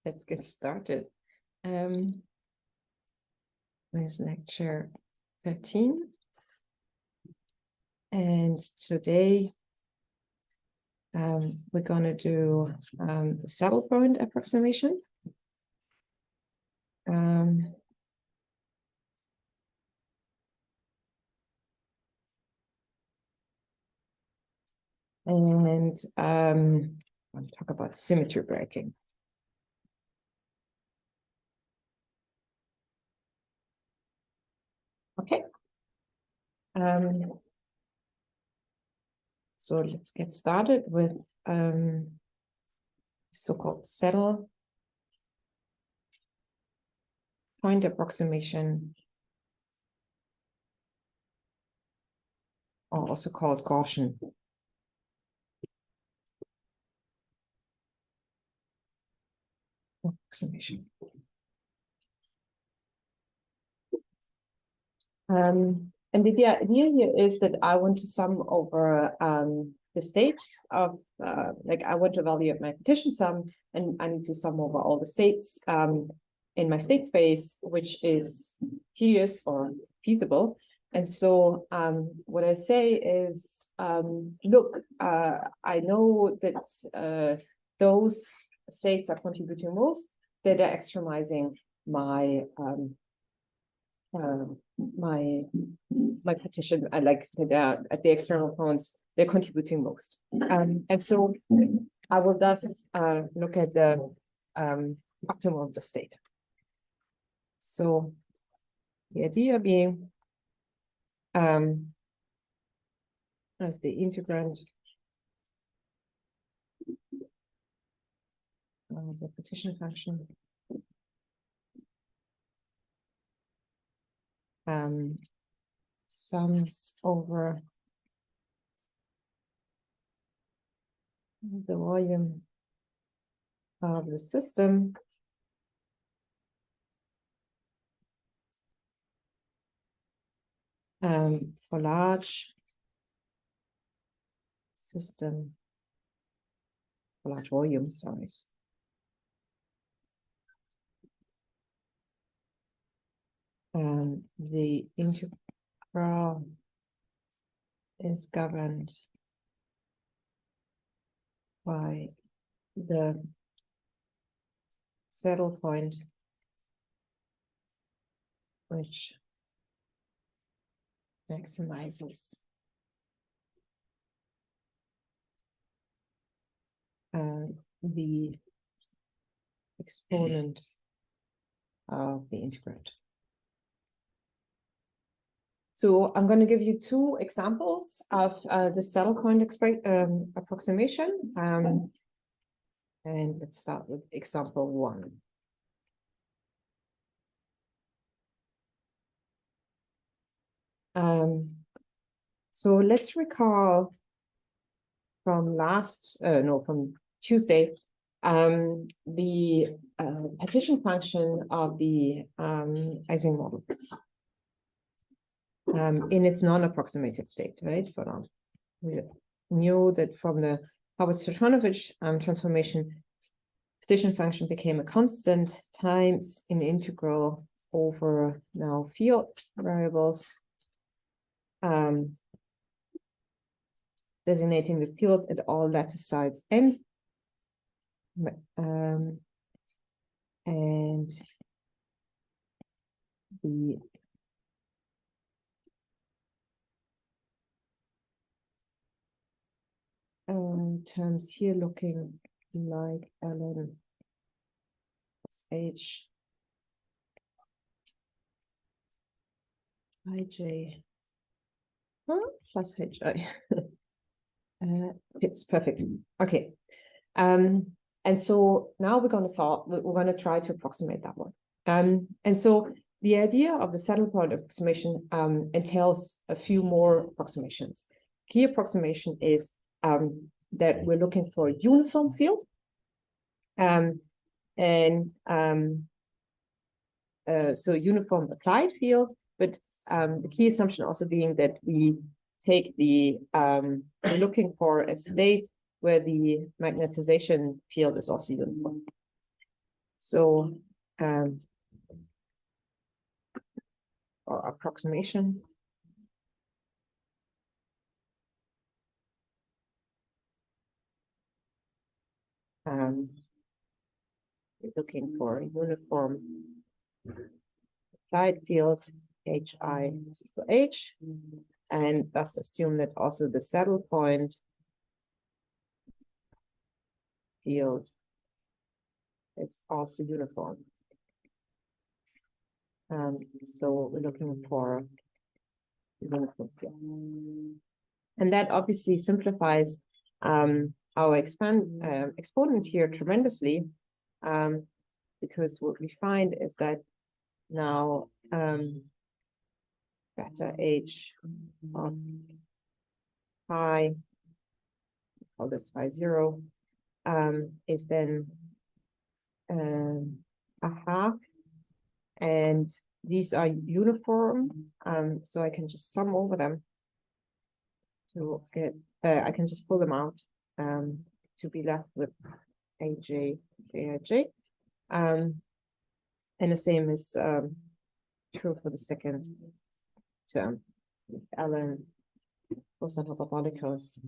Let's get started with lecture 13. And today we're going to do the saddle point approximation. And I'll talk about symmetry breaking. Okay. So let's get started with so-called saddle point approximation, or also called Gaussian approximation. And the idea here is that I want to sum over the states of, like I want to evaluate my partition sum, and I need to sum over all the states in my state space, which is tedious or feasible. And so what I say is, look, I know that those states are contributing most, that are extremizing my my partition, like at the external points, they're contributing most. And so I will thus look at the optimum of the state. So the idea being as the integrand of the partition function sums over the volume of the system for large system, for large volume, sorry. The integral is governed by the saddle point, which maximizes the exponent of the integrand. So I'm going to give you two examples of the saddle point approximation. And let's start with example 1. So let's recall from from Tuesday, the partition function of the Ising model in its non-approximated state, right? We knew that from the Howard-Stefanovic transformation, partition function became a constant times an integral over now field variables, designating the field at all lattice sides n, and the terms here looking like ln plus h ij plus hi. Fits perfect. Okay. And so now we're going to try to approximate that one. And so the idea of the saddle point approximation entails a few more approximations. Key approximation is that we're looking for a uniform field. So uniform applied field, but the key assumption also being that we take we're looking for a state where the magnetization field is also uniform. So, or approximation. We're looking for a uniform applied field, HI is equal to H, and thus assume that also the saddle point field is also uniform. So we're looking for uniform field. And that obviously simplifies our exponent here tremendously, because what we find is that now beta H of phi, call this phi 0, is then a half, and these are uniform, so I can just sum over them to get, I can just pull them out to be left with AJ, JIJ. And the same is true for the second term. Ln cosine hyperbolicus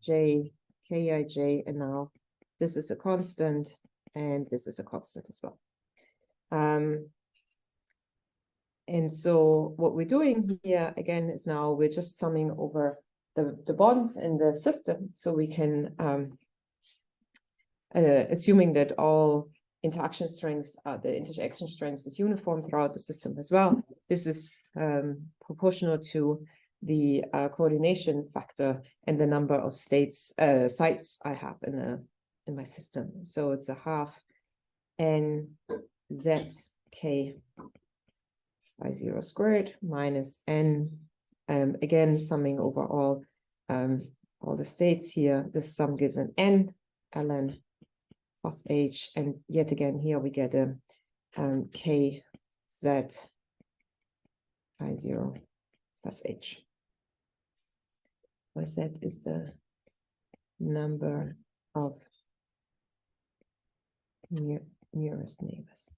J, Kij, and now this is a constant, and this is a constant as well. And so what we're doing here again is now we're just summing over the bonds in the system, so we can assuming that all interaction strengths, the interaction strength is uniform throughout the system as well. This is proportional to the coordination factor and the number of sites I have in my system. So it's a half n z k by 0 squared minus n, again summing over all the states here. This sum gives an n ln plus h, and yet again here we get a k z by 0 plus h, where z is the number of nearest neighbors.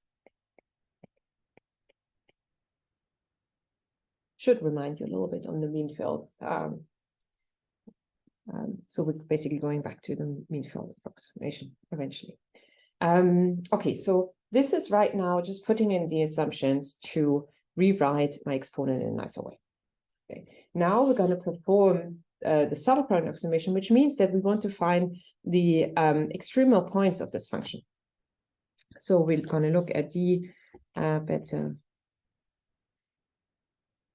Should remind you a little bit on the mean field. So we're basically going back to the mean field approximation eventually. Okay, so this is right now just putting in the assumptions to rewrite my exponent in a nicer way. Okay, now we're going to perform the subtle point approximation, which means that we want to find the extremal points of this function. So we're going to look at the beta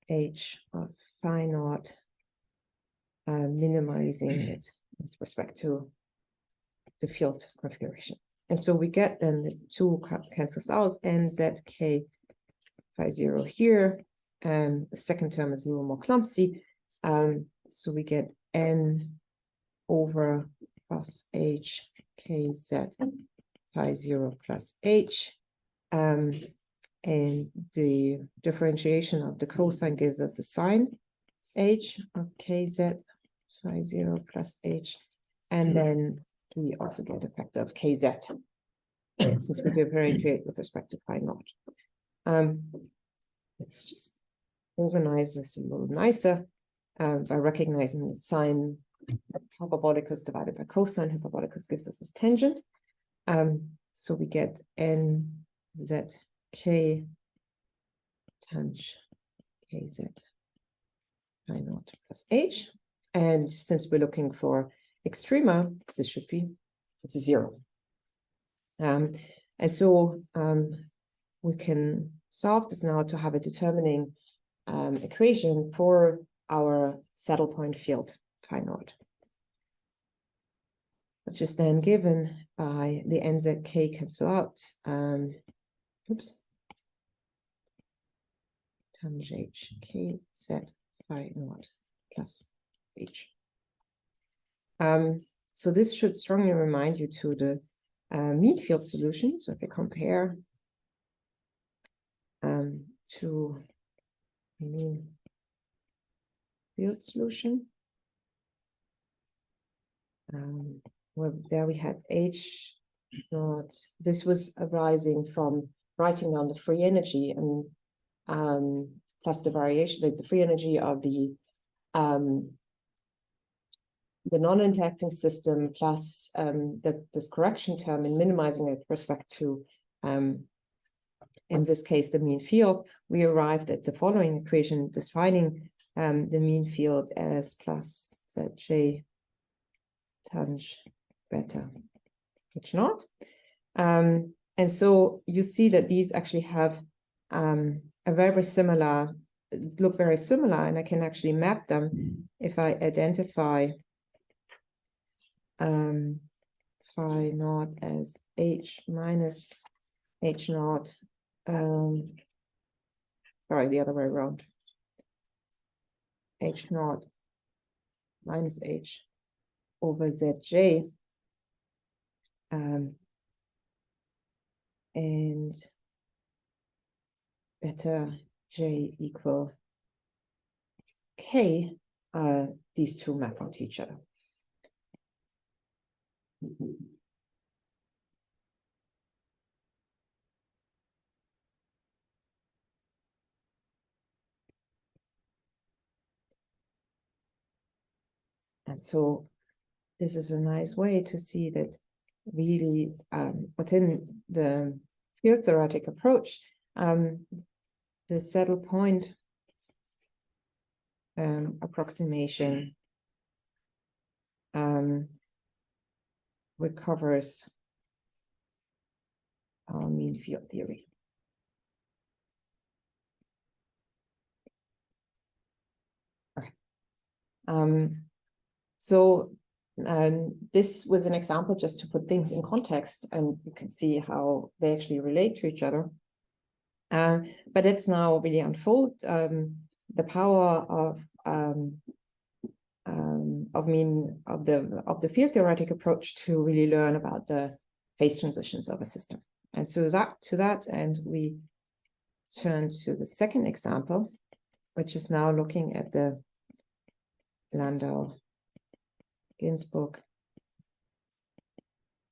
h of phi naught, minimizing it with respect to the field configuration. And so we get then the two cancels out, n z k phi 0 here. The second term is a little more clumsy. So we get n over plus h k z phi 0 plus h. And the differentiation of the cosine gives us a sine h of kz phi 0 plus h. And then we also get a factor of kz, since we differentiate with respect to phi naught. Let's just organize this a little nicer by recognizing that sine hyperbolicus divided by cosine hyperbolicus gives us this tangent. So we get n z k tang kz phi naught plus h. And since we're looking for extrema, this should be 0. And so we can solve this now to have a determining equation for our saddle point field phi naught, which is then given by the nzk cancel out. Oops. Tang h k z phi naught plus h. So this should strongly remind you to the mean field solution. So if we compare to the mean field solution, where there we had H naught. This was arising from writing down the free energy and plus the variation, like the free energy of the non-interacting system plus this correction term and minimizing it with respect to, in this case, the mean field. We arrived at the following equation defining the mean field as plus Zj tanh beta H naught. And so you see that these actually have a very similar, look very similar, and I can actually map them if I identify phi naught as H minus H naught, sorry, the other way around, H naught minus H over Zj, and beta J equal K, these two map onto each other. And so this is a nice way to see that really within the field theoretic approach, the saddle point approximation recovers our mean field theory. Okay. So this was an example just to put things in context, and you can see how they actually relate to each other. But it's now really unfold the power of the field theoretic approach to really learn about the phase transitions of a system. And so to that end, we turn to the second example, which is now looking at the Landau-Ginzburg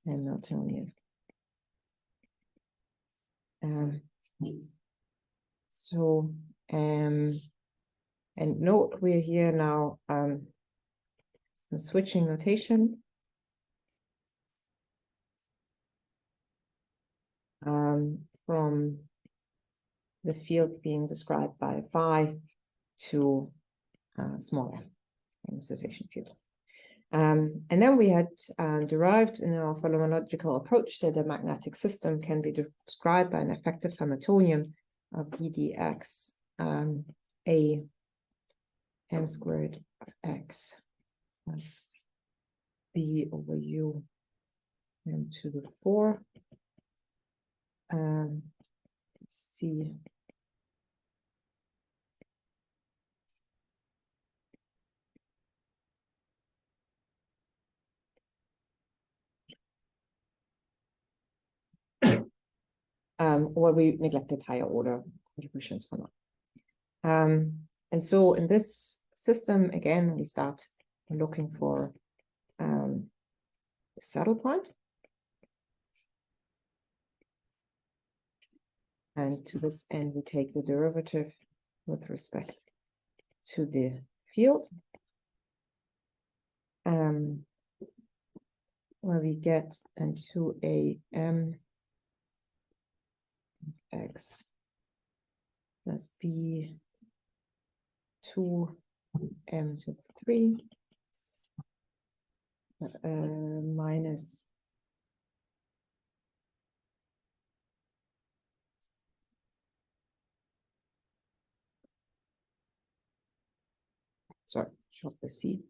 Hamiltonian. And note we're here now switching notation. From the field being described by phi to small m, initialization field. And then we had derived in our phenomenological approach that a magnetic system can be described by an effective Hamiltonian of ddx a m squared x plus b over u m to the 4 c where we neglected higher order contributions for now. And so in this system, again, we start looking for the saddle point. And to this end, we take the derivative with respect to the field, where we get into a m x plus b 2 m to the 3 minus short the c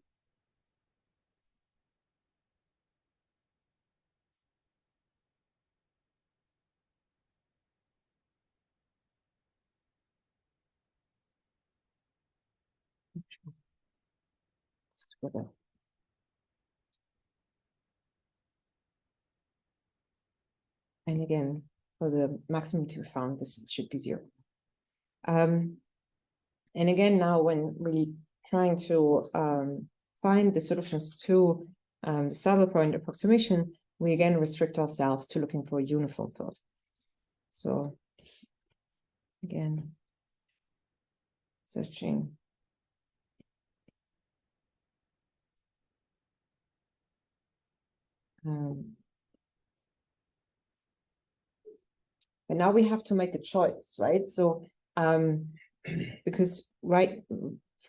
together. And again, for the maximum to be found, this should be 0. And again, now when really trying to find the solutions to the saddle point approximation, we again restrict ourselves to looking for a uniform field. So again, searching. And now we have to make a choice, right? So because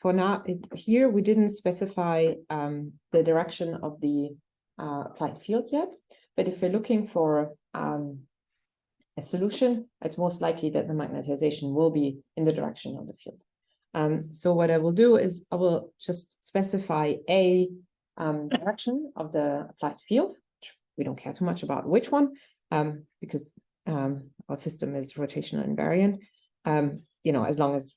for now here we didn't specify the direction of the applied field yet, but if we're looking for a solution, it's most likely that the magnetization will be in the direction of the field. So what I will do is I will just specify a direction of the applied field. We don't care too much about which one, because our system is rotational invariant. As long as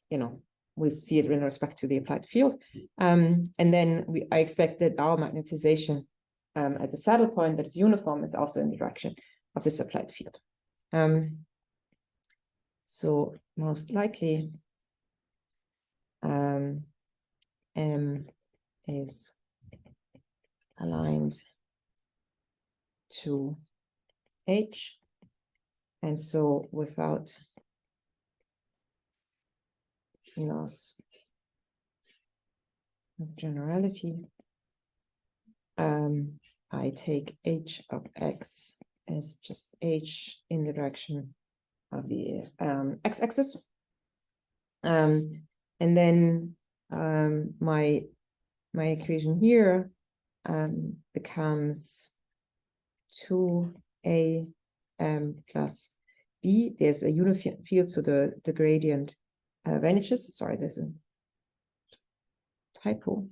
we see it in respect to the applied field, and then I expect that our magnetization at the saddle point that is uniform is also in the direction of this applied field. So most likely M is aligned to H, and so without loss of generality, I take H of X as just H in the direction of the x-axis, and then my equation here becomes 2am plus b. There's a uniform field, so the gradient vanishes. Sorry, there's a typo.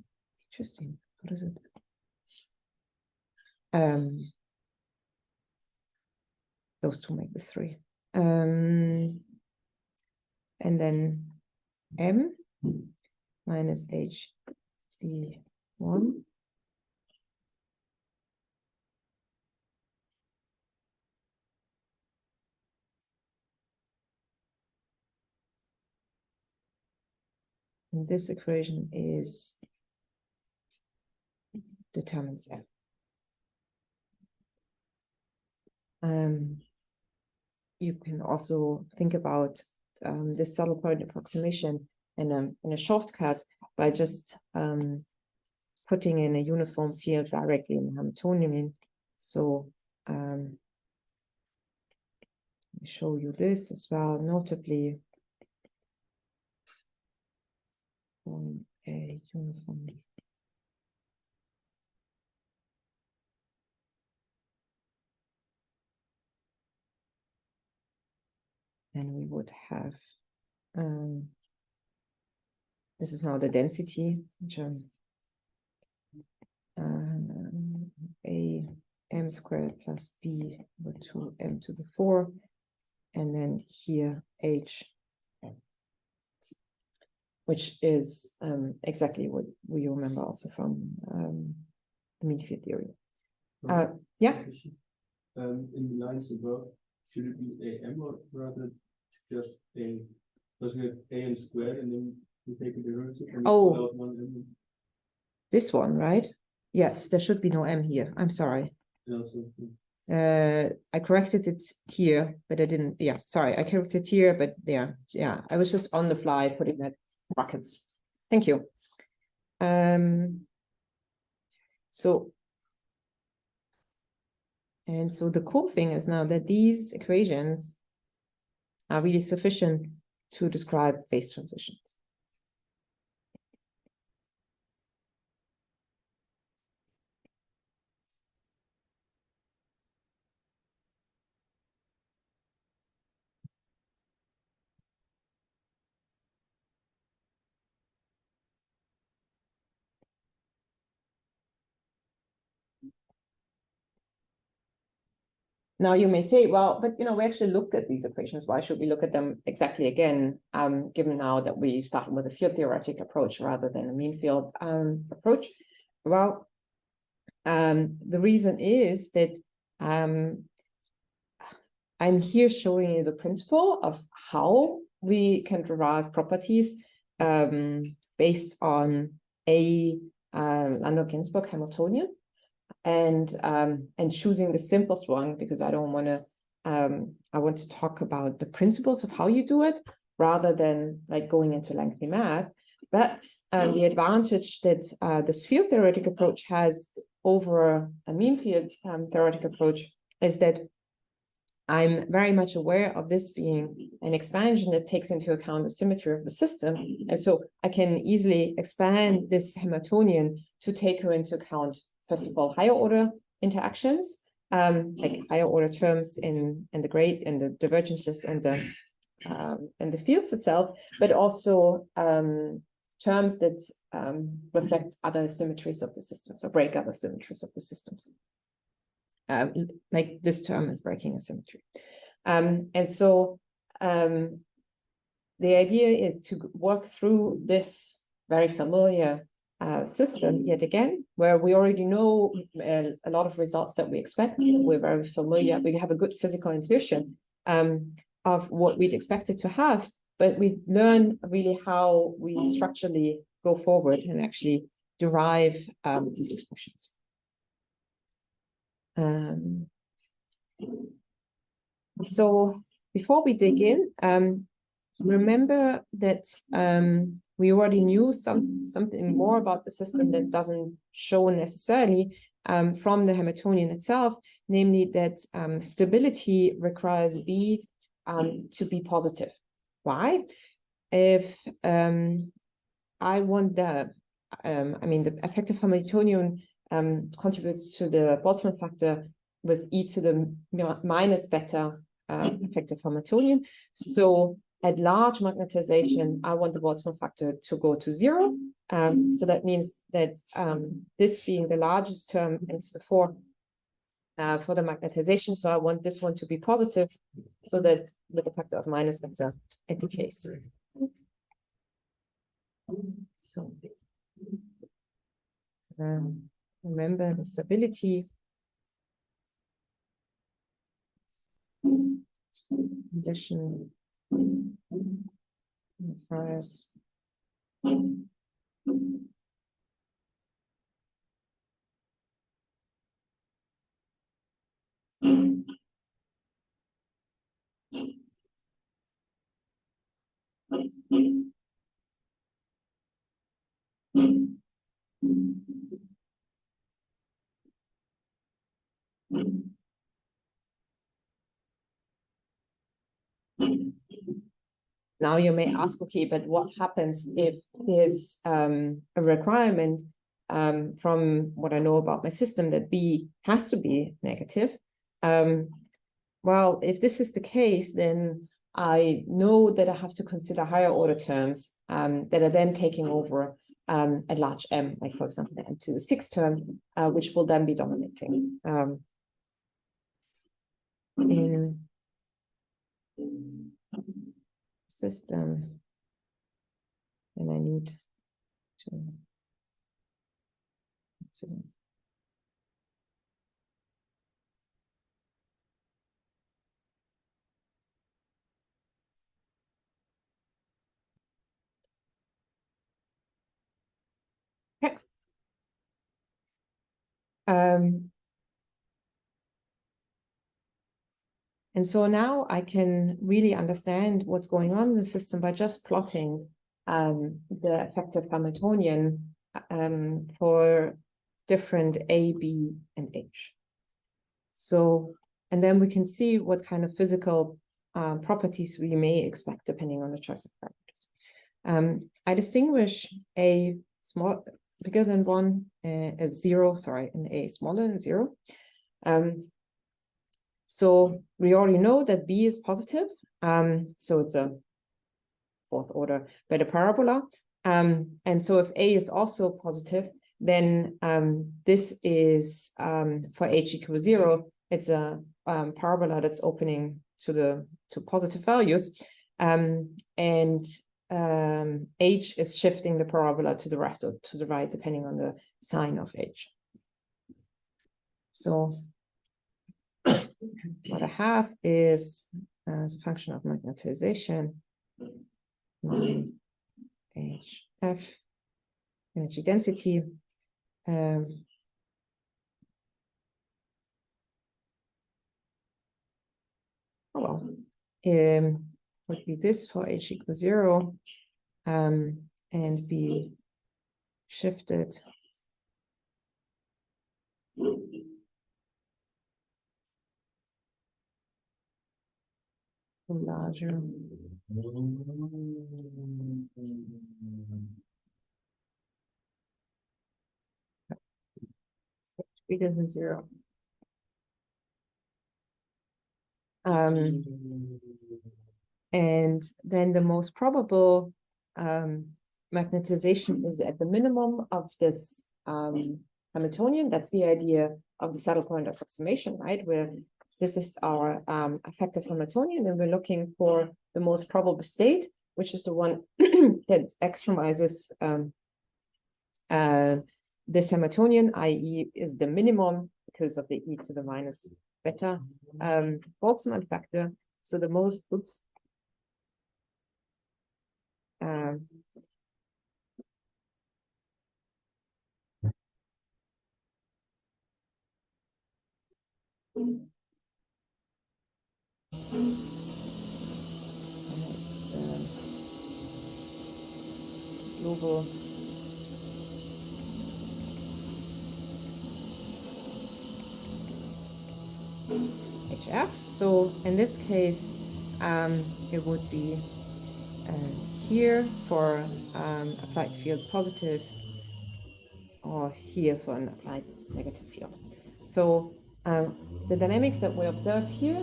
Interesting. What is it? Those two make the 3. And then m minus h b1 and this equation determines m. You can also think about this saddle point approximation in a shortcut by just putting in a uniform field directly in the Hamiltonian. So let me show you this as well, notably on a uniform. Then we would have, this is now the density, which a m squared plus b over 2m to the 4, and then here h, which is exactly what we remember also from the mean field theory. Yeah. In the lines above, should it be am or rather just a? Because we have am squared and then we take a derivative. And oh, one m. This one, right? Yes, there should be no m here. I'm sorry. I corrected it here, but I didn't. Yeah, sorry, I corrected here, but yeah, I was just on the fly putting that brackets. Thank you. So the cool thing is now that these equations are really sufficient to describe phase transitions. Now you may say, well, but we actually looked at these equations. Why should we look at them exactly again, given now that we started with a field theoretic approach rather than a mean field approach? Well, the reason is that I'm here showing you the principle of how we can derive properties based on a Landau-Ginzburg Hamiltonian. and choosing the simplest one, because I don't want to, I want to talk about the principles of how you do it rather than like going into lengthy math. But the advantage that this field theoretic approach has over a mean field theoretic approach is that I'm very much aware of this being an expansion that takes into account the symmetry of the system. And so I can easily expand this Hamiltonian to take into account, first of all, higher order interactions, like higher order terms in the grade and the divergences and the fields itself, but also terms that reflect other symmetries of the systems or break other symmetries of the systems. Like this term is breaking a symmetry. And so the idea is to work through this very familiar system yet again, where we already know a lot of results that we expect. We're very familiar, we have a good physical intuition of what we'd expect it to have, but we learn really how we structurally go forward and actually derive these expressions. So before we dig in, remember that we already knew something more about the system that doesn't show necessarily from the Hamiltonian itself, namely that stability requires B to be positive. Why? If I want the effective Hamiltonian contributes to the Boltzmann factor with e to the minus beta effective Hamiltonian. So at large magnetization, I want the Boltzmann factor to go to 0. So that means that this being the largest term into the 4 for the magnetization. So I want this one to be positive, so that with the factor of minus beta it decays. So remember the stability condition requires Now you may ask, okay, but what happens if there's a requirement from what I know about my system that B has to be negative? Well, if this is the case, then I know that I have to consider higher order terms that are then taking over at large M, like for example, the M to the 6th term, which will then be dominating in system. And I need to okay. And so now I can really understand what's going on in the system by just plotting the effective Hamiltonian for different A, B, and H. So, and then we can see what kind of physical properties we may expect depending on the choice of parameters. I distinguish A small, bigger than 1 as 0, sorry, and A smaller than 0. So we already know that B is positive. So it's a 4th order beta parabola. And so if A is also positive, then this is for H equals 0, it's a parabola that's opening to positive values. And H is shifting the parabola to the left or to the right, depending on the sign of H. So what I have is as a function of magnetization, my HF energy density oh well, would be this for h equals 0, and be shifted to larger. Bigger than 0. And then the most probable magnetization is at the minimum of this Hamiltonian. That's the idea of the saddle point approximation, right? Where this is our effective Hamiltonian, and we're looking for the most probable state, which is the one that extremizes this Hamiltonian, i.e. is the minimum because of the e to the minus beta Boltzmann factor. So the most, oops, global HF. So in this case, it would be here for applied field positive, or here for an applied negative field. So the dynamics that we observe here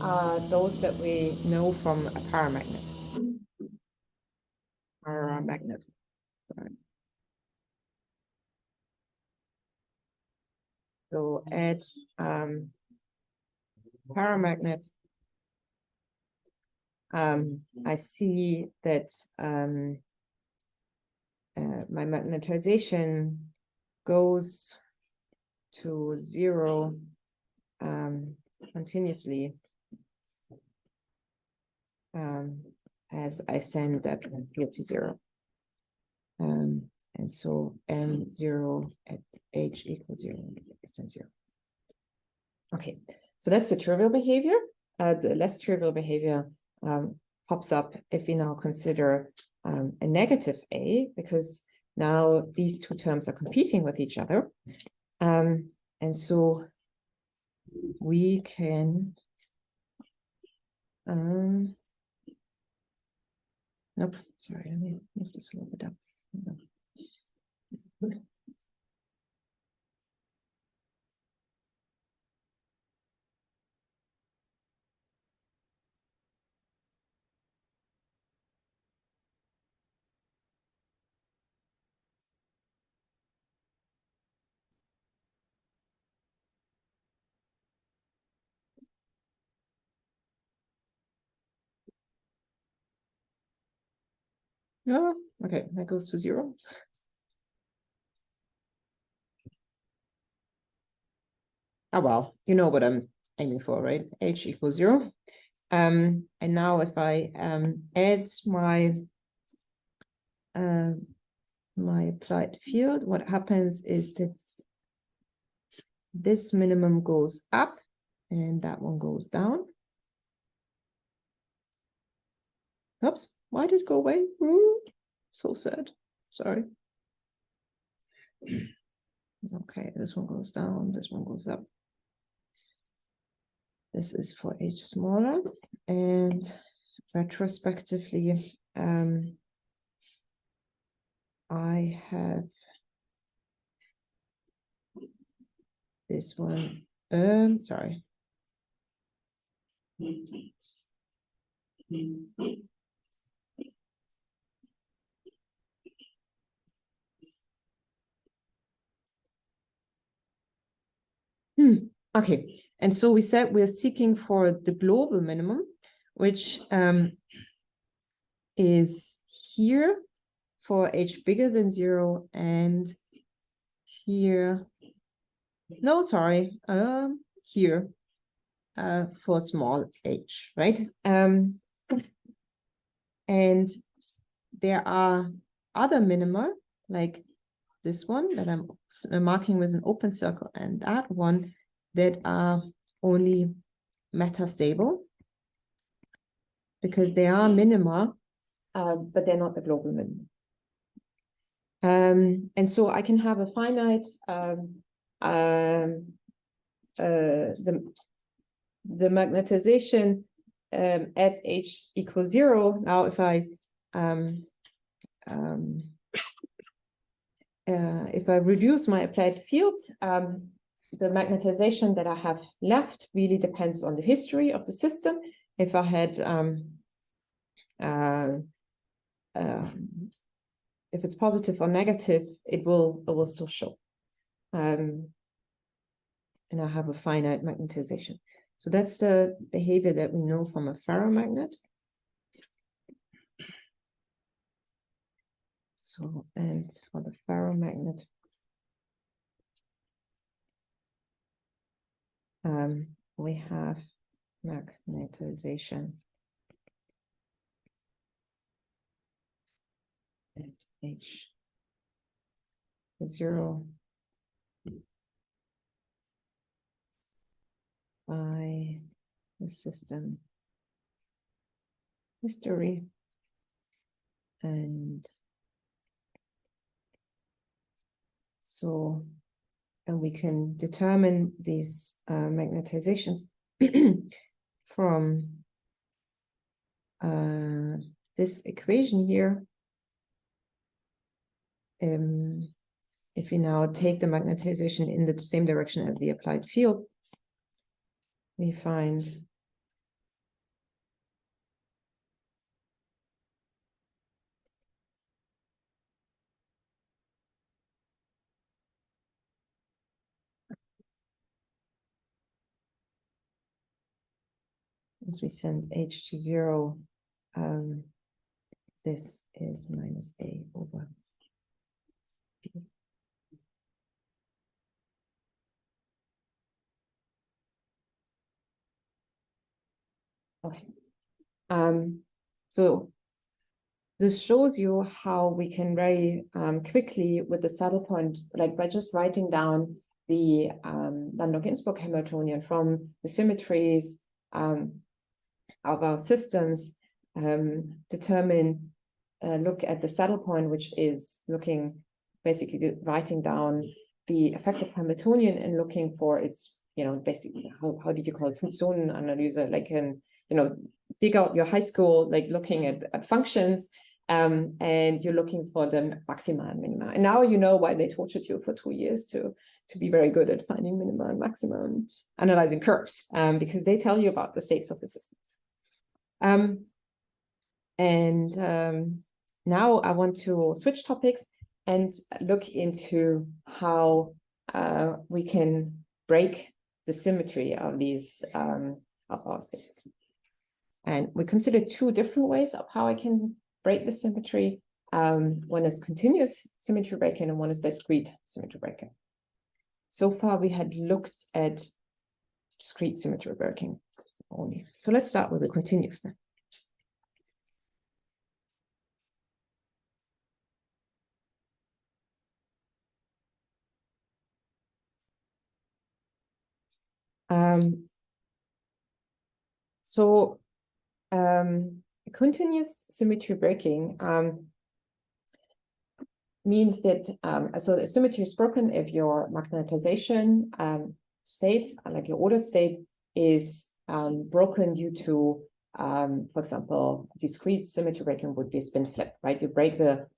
are those that we know from a paramagnet. Paramagnet. Sorry. So at paramagnet, I see that my magnetization goes to 0 continuously as I send that field to 0. And so M0 at h equals 0 is then 0. Okay, so that's the trivial behavior. The less trivial behavior pops up if we now consider a negative A, because now these two terms are competing with each other. And so we can, nope, sorry, let me move this a little bit up. No, okay, that goes to 0. Oh, well, you know what I'm aiming for, right? H equals 0. And now if I add my my applied field, what happens is that this minimum goes up and that one goes down. Oops, why did it go away? Ooh, so sad. Sorry. Okay, this one goes down, this one goes up. This is for h smaller, and retrospectively, I have this one, sorry. Okay, and so we said we're seeking for the global minimum, which is here for h bigger than 0, and here, no, sorry, here for small h, right? And there are other minima, like this one that I'm marking with an open circle, and that one that are only metastable. because they are minima, but they're not the global minima. And so I can have a finite the magnetization at h equals 0. Now, if I reduce my applied field, the magnetization that I have left really depends on the history of the system. If I had if it's positive or negative, it will still show. And I have a finite magnetization. So that's the behavior that we know from a ferromagnet. So, and for the ferromagnet, we have magnetization at h is 0 by the system history, and so we can determine these magnetizations from this equation here. If we now take the magnetization in the same direction as the applied field, we find once we send h to 0, this is minus a over p. Okay. So this shows you how we can very quickly, with the saddle point, like by just writing down the Landau-Ginzburg Hamiltonian from the symmetries of our systems, determine, look at the saddle point, which is looking, basically writing down the effective Hamiltonian and looking for its, basically, how did you call it, Funktionenanalyse, like dig out your high school, like looking at functions, and you're looking for the maxima and minima. And now you know why they tortured you for 2 years to be very good at finding minima and maxima and analyzing curves, because they tell you about the states of the systems. Now I want to switch topics and look into how we can break the symmetry of these of our states. And we consider 2 different ways of how I can break the symmetry. One is continuous symmetry breaking and one is discrete symmetry breaking. So far we had looked at discrete symmetry breaking only. So let's start with the continuous then. Continuous symmetry breaking means that so the symmetry is broken if your magnetization state, like your ordered state, is broken due to, for example, discrete symmetry breaking would be a spin flip, right? You break the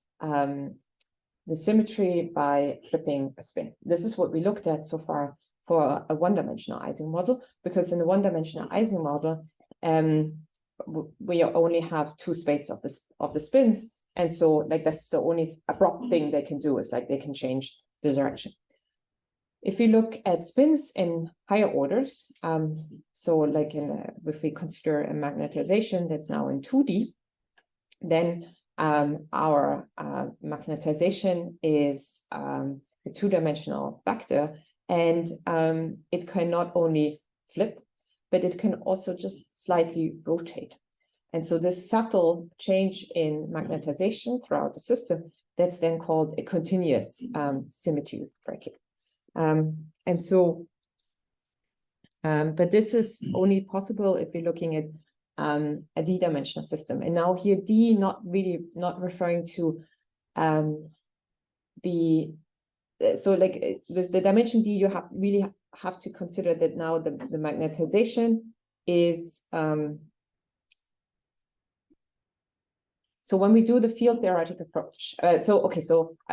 symmetry by flipping a spin. This is what we looked at so far for a one-dimensional Ising model, because in the one-dimensional Ising model, we only have 2 states of the spins, and so like that's the only abrupt thing they can do, is like they can change the direction. If we look at spins in higher orders, so like if we consider a magnetization that's now in 2D, then our magnetization is a 2-dimensional vector, and it can not only flip, but it can also just slightly rotate. And so this subtle change in magnetization throughout the system, that's then called a continuous symmetry breaking. But this is only possible if we're looking at a d-dimensional system. And now here d not referring to so like the dimension d, you have to consider that now the magnetization is so when we do the field theoretic approach, so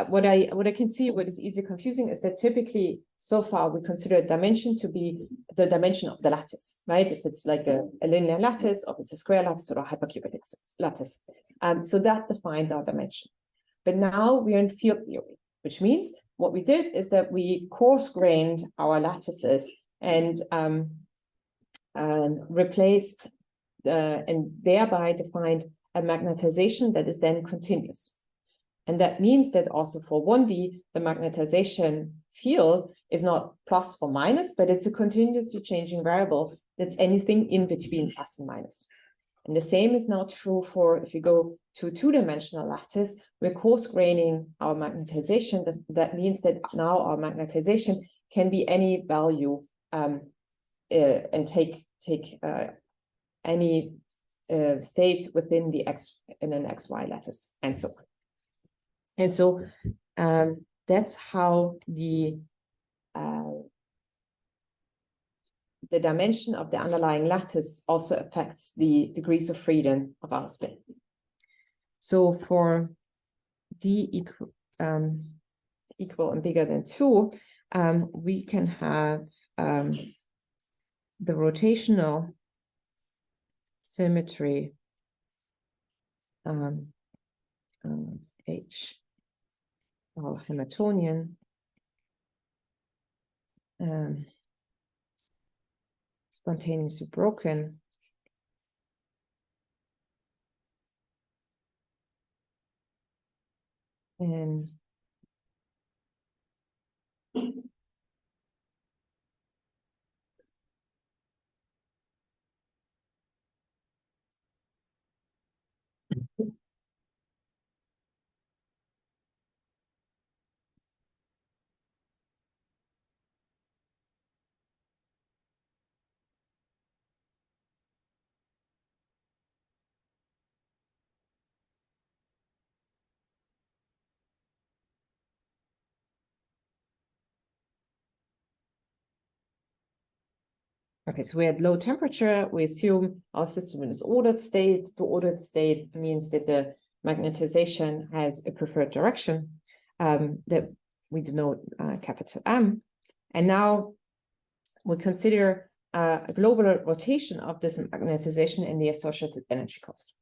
what I can see, what is easily confusing is that typically so far we consider a dimension to be the dimension of the lattice, right? If it's like a linear lattice, or if it's a square lattice or a hypercubic lattice. So that defines our dimension. But now we are in field theory, which means what we did is that we coarse-grained our lattices and replaced and thereby defined a magnetization that is then continuous. And that means that also for 1D, the magnetization field is not plus or minus, but it's a continuously changing variable that's anything in between plus and minus. And the same is now true for, if you go to a two-dimensional lattice, we're coarse-graining our magnetization. That means that now our magnetization can be any value and take any state within the in an XY lattice, and so on. And so that's how the dimension of the underlying lattice also affects the degrees of freedom of our spin. So for d equal and bigger than 2, we can have the rotational symmetry H or Hamiltonian spontaneously broken and okay, so we're at low temperature. We assume our system in this ordered state. The ordered state means that the magnetization has a preferred direction that we denote capital M. And now we consider a global rotation of this magnetization and the associated energy cost.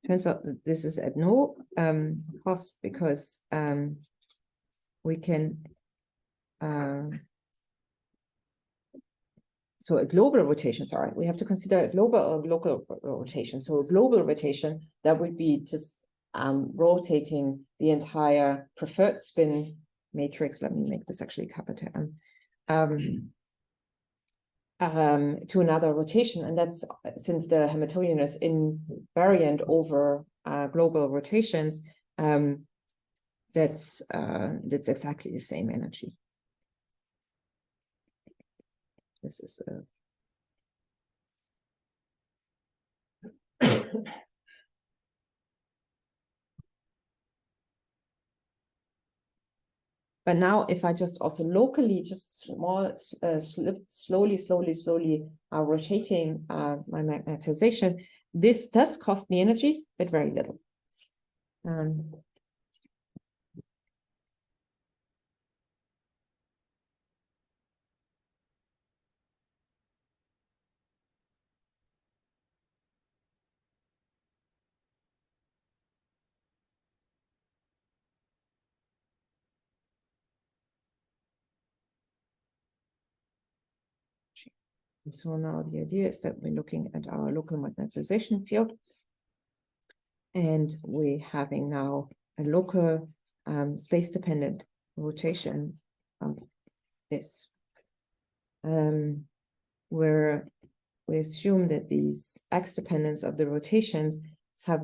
Turns out that this is at no cost because we can so a global rotation, sorry, we have to consider a global or local rotation. So a global rotation, that would be just rotating the entire preferred spin matrix. Let me make this actually capital M. To another rotation, and that's since the Hamiltonian is invariant over global rotations. That's exactly the same energy. This is But now, if I just also locally, just slowly rotating my magnetization, this does cost me energy, but very little. And so now the idea is that we're looking at our local magnetization field, and we're having now a local space-dependent rotation of this. where we assume that these x dependence of the rotations have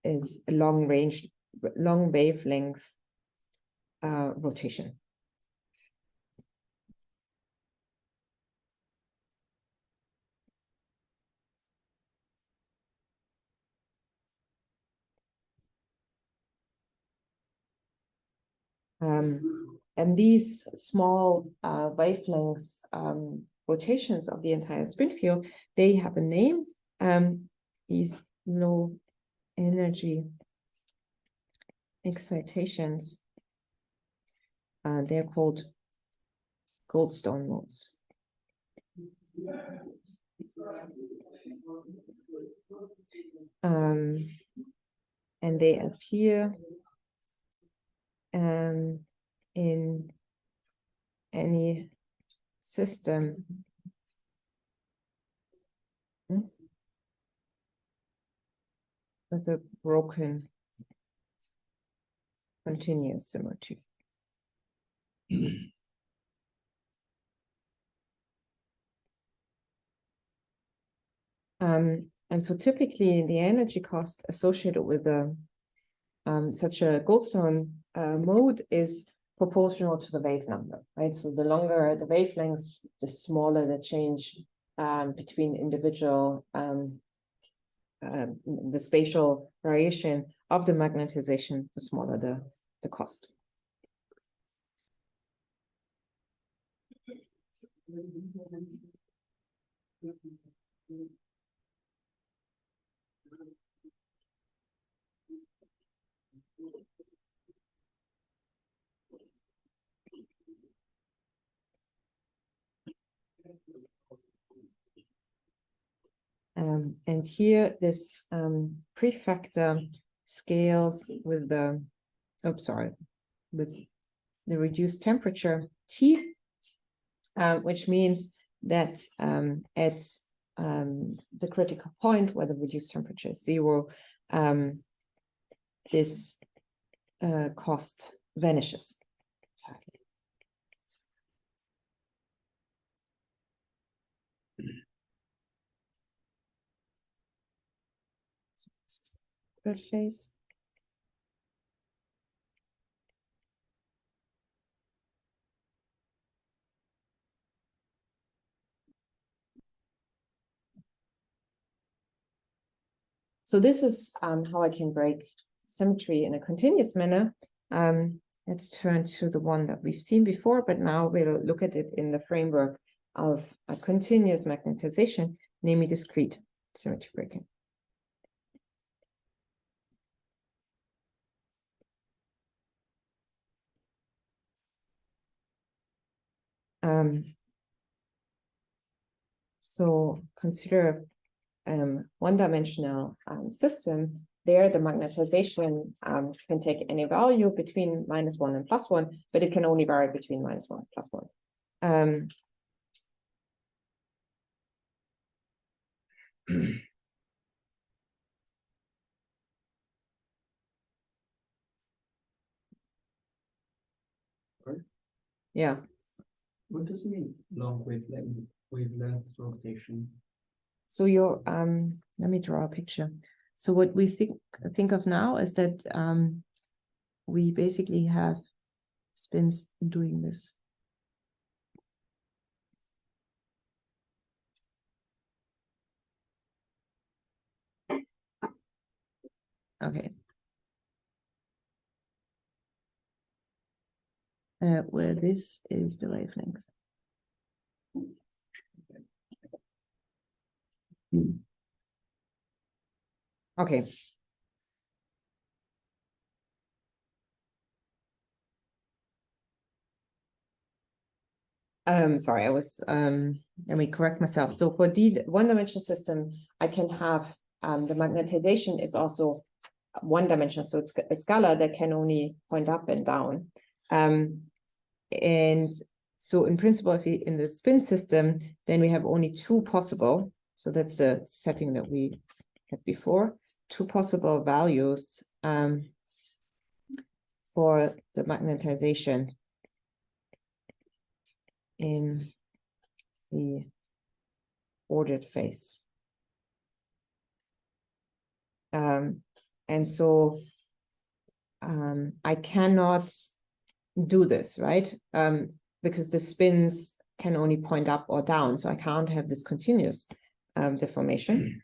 is a long wavelength rotation. And these small wavelengths rotations of the entire spin field, they have a name. These low energy excitations, they're called Goldstone modes. And they appear in any system with a broken continuous symmetry. And so typically the energy cost associated with such a Goldstone mode is proportional to the wave number, right? So the longer the wavelengths, the smaller the change between individual, the spatial variation of the magnetization, the smaller the cost. And here this prefactor scales with the, with the reduced temperature T, which means that at the critical point where the reduced temperature is 0, this cost vanishes. So this is the third phase. So this is how I can break symmetry in a continuous manner. Let's turn to the one that we've seen before, but now we'll look at it in the framework of a continuous magnetization, namely discrete symmetry breaking. So consider one-dimensional system. There, the magnetization can take any value between -1 and +1, but it can only vary between -1 and +1. Yeah. What does it mean, long wavelength rotation? So you're let me draw a picture. So what we think of now is that we basically have spins doing this. Okay. Where this is the wavelength. Okay. Sorry, I was let me correct myself. So for the one-dimensional system, I can have the magnetization is also one-dimensional, so it's a scalar that can only point up and down. And so in principle, if we in the spin system, then we have only two possible. So that's the setting that we had before. Two possible values for the magnetization. in the ordered phase. And so I cannot do this, right? Because the spins can only point up or down, so I can't have this continuous deformation.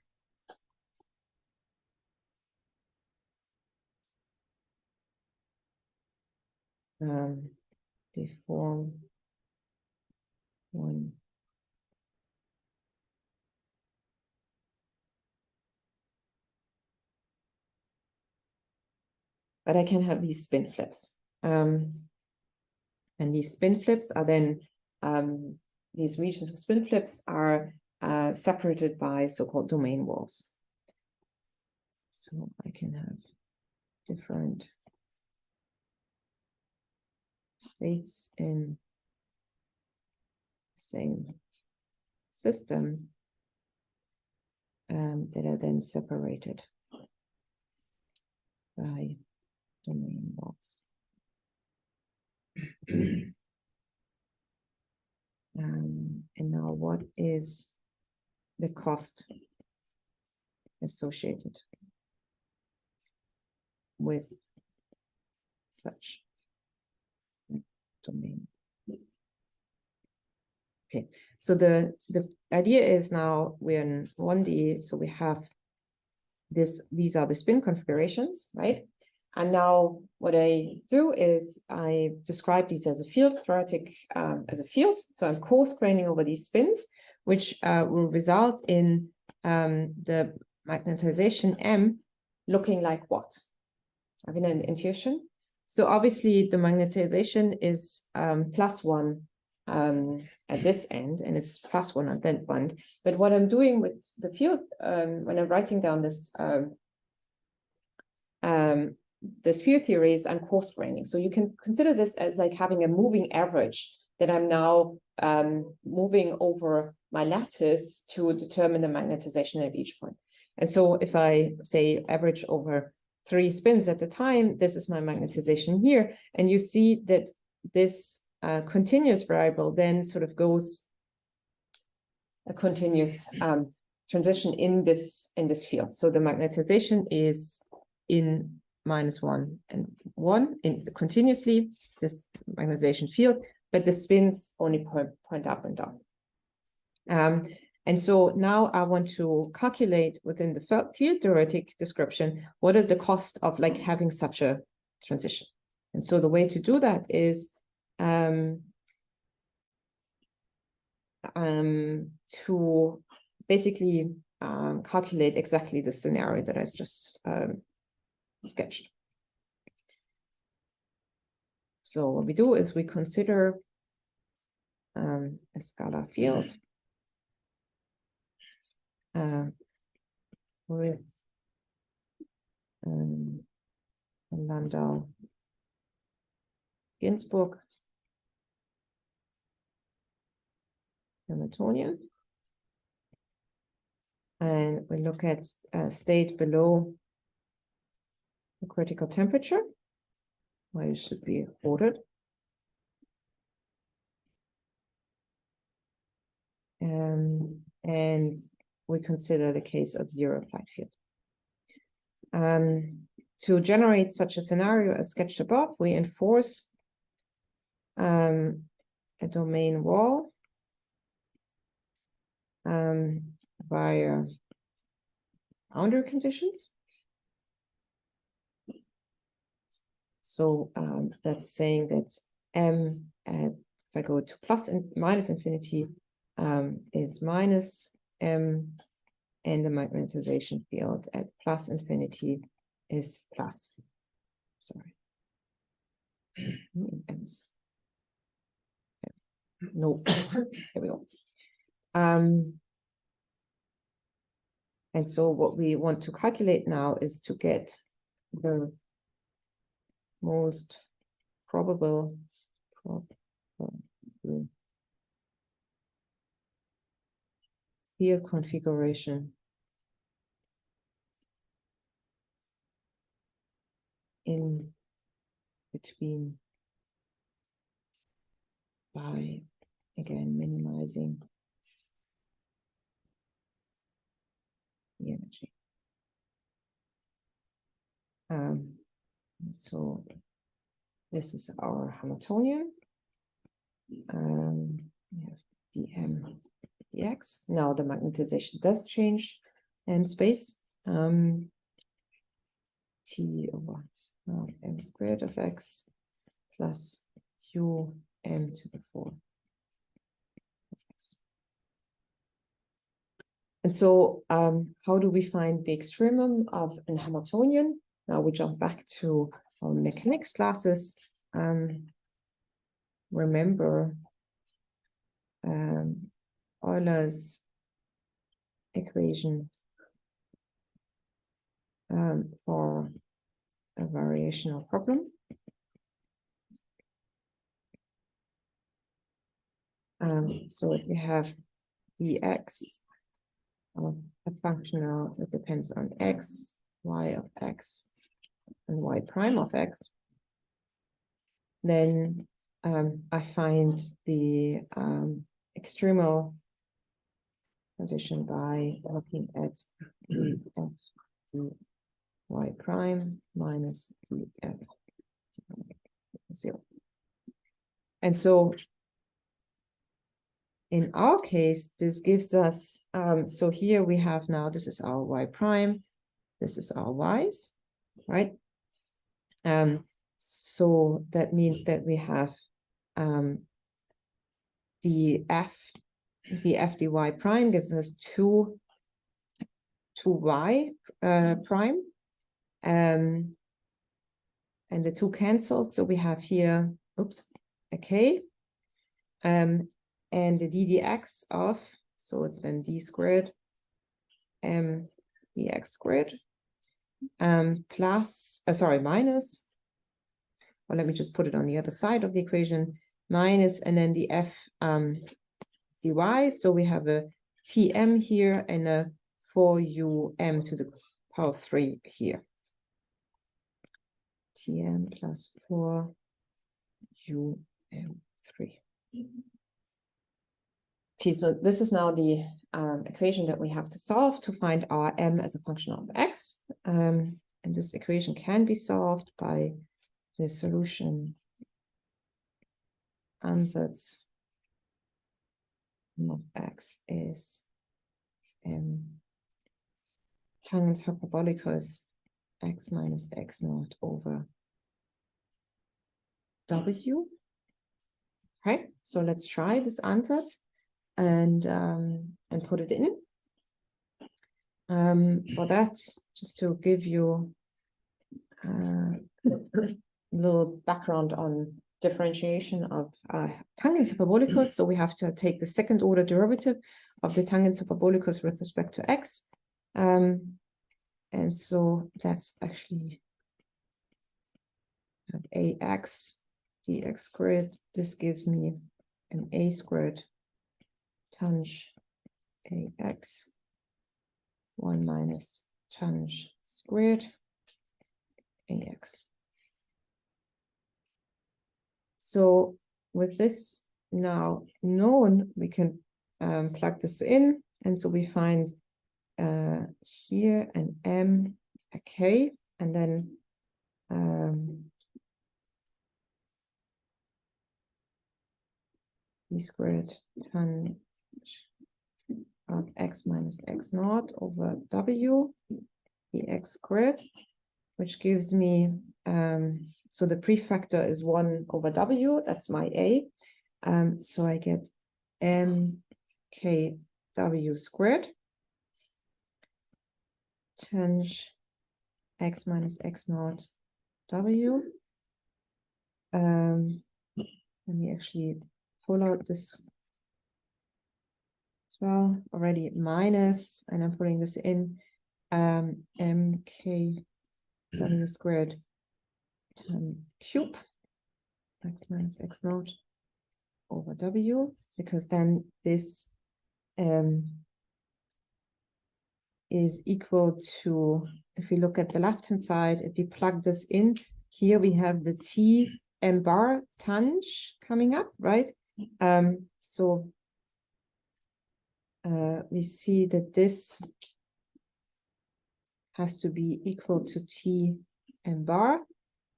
Deform one. But I can have these spin flips. And these spin flips are then, these regions of spin flips are separated by so-called domain walls. So I can have different states in the same system that are then separated by domain walls. And now what is the cost associated with such domain? Okay, so the idea is now we're in 1D, so we have these are the spin configurations, right? And now what I do is I describe these as a field, theoretic as a field. So I'm coarse graining over these spins, which will result in the magnetization M looking like what? Having an intuition. So obviously the magnetization is +1 at this end, and it's +1 at that end. But what I'm doing with the field, when I'm writing down this field theory, is I'm coarse graining. So you can consider this as like having a moving average that I'm now moving over my lattice to determine the magnetization at each point. And so if I say average over 3 spins at a time, this is my magnetization here. And you see that this continuous variable then sort of goes a continuous transition in this field. So the magnetization is in -1 and 1 in continuously, this magnetization field, but the spins only point up and down. And so now I want to calculate within the field theoretic description, what is the cost of like having such a transition? And so the way to do that is to basically calculate exactly the scenario that I just sketched. So what we do is we consider a scalar field with a Landau-Ginzburg Hamiltonian. And we look at a state below the critical temperature, where it should be ordered. And we consider the case of zero applied field. To generate such a scenario as sketched above, we enforce a domain wall via boundary conditions. So that's saying that M at, if I go to plus and minus infinity, is minus M, and the magnetization field at plus infinity is plus. Sorry. No, here we go. And so what we want to calculate now is to get the most probable field configuration in between phi again, minimizing the energy. So this is our Hamiltonian. We have dm dx. Now the magnetization does change in space. T over m squared of x plus u m to the 4 of x. And so how do we find the extremum of an Hamiltonian? Now we jump back to our mechanics classes. Remember Euler's equation for a variational problem. So if we have dx of a functional that depends on x, y of x, and y prime of x, then I find the extremal condition by looking at df dy prime minus df 0. And so in our case, this gives us, so here we have now, this is our y prime, this is our y's, right? So that means that we have the f dy prime gives us 2y prime, and the 2 cancels, so we have here, a k, and the ddx of, so it's then d squared m dx squared, plus, minus, or let me just put it on the other side of the equation, minus, and then the f dy, so we have a tm here and a 4um to the power of 3 here. Tm plus 4um3. Okay, so this is now the equation that we have to solve to find our m as a function of x. And this equation can be solved by the solution ansatz of x is tangent hyperbolicus x minus x naught over w. Okay, so let's try this ansatz and put it in. For that, just to give you a little background on differentiation of tangent hyperbolicus. So we have to take the second order derivative of the tangent hyperbolicus with respect to x. And so that's actually ax dx squared. This gives me an a squared tang ax 1 minus tang squared ax. So with this now known, we can plug this in, and so we find here an m, a k, and then d squared tang of x minus x naught over w dx squared, which gives me, so the prefactor is 1 over w, that's my a. So I get mkw squared tang x minus x naught w. Let me actually pull out this as well, already minus, and I'm putting this in, mkw squared tang cube x minus x naught over w, because then this is equal to, if we look at the left hand side, if we plug this in, here we have the t m bar tang coming up, right? So we see that this has to be equal to T m bar.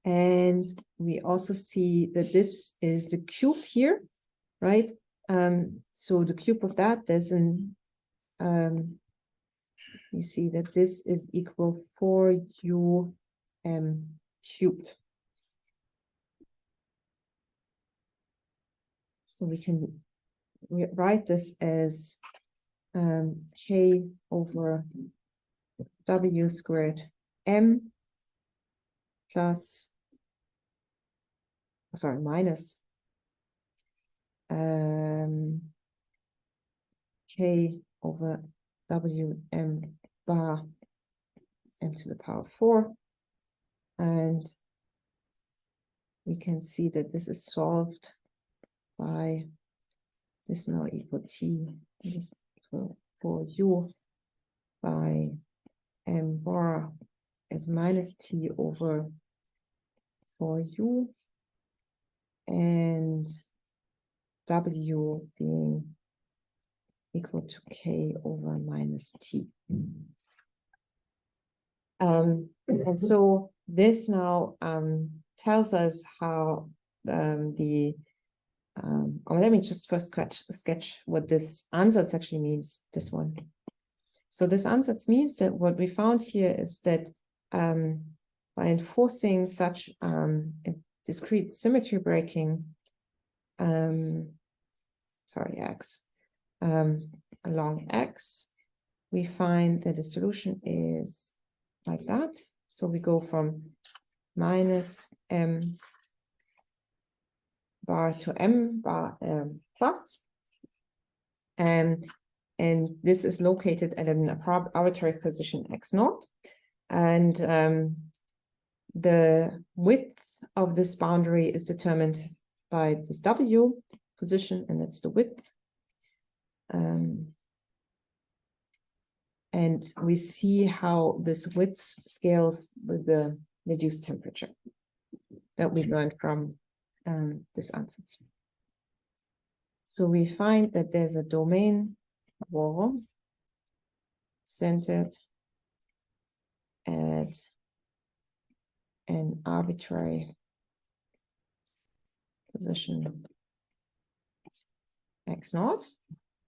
And we also see that this is the cube here, right? So the cube of that doesn't, you see that this is equal 4u cubed. So we can write this as k over w squared m plus, sorry, minus k over w m bar m to the power 4. And we can see that this is solved by this now equal t, this equal 4u by m bar as minus t over 4u, and w being equal to k over minus t. And so this now tells us how or let me just first sketch what this ansatz actually means, this one. So this ansatz means that what we found here is that by enforcing such a discrete symmetry breaking, sorry, x, along x, we find that the solution is like that. So we go from minus m bar to m bar plus, and this is located at an arbitrary position x0, and the width of this boundary is determined by this w position, and that's the width. And we see how this width scales with the reduced temperature that we learned from this ansatz. So we find that there's a domain wall centered at an arbitrary position x0,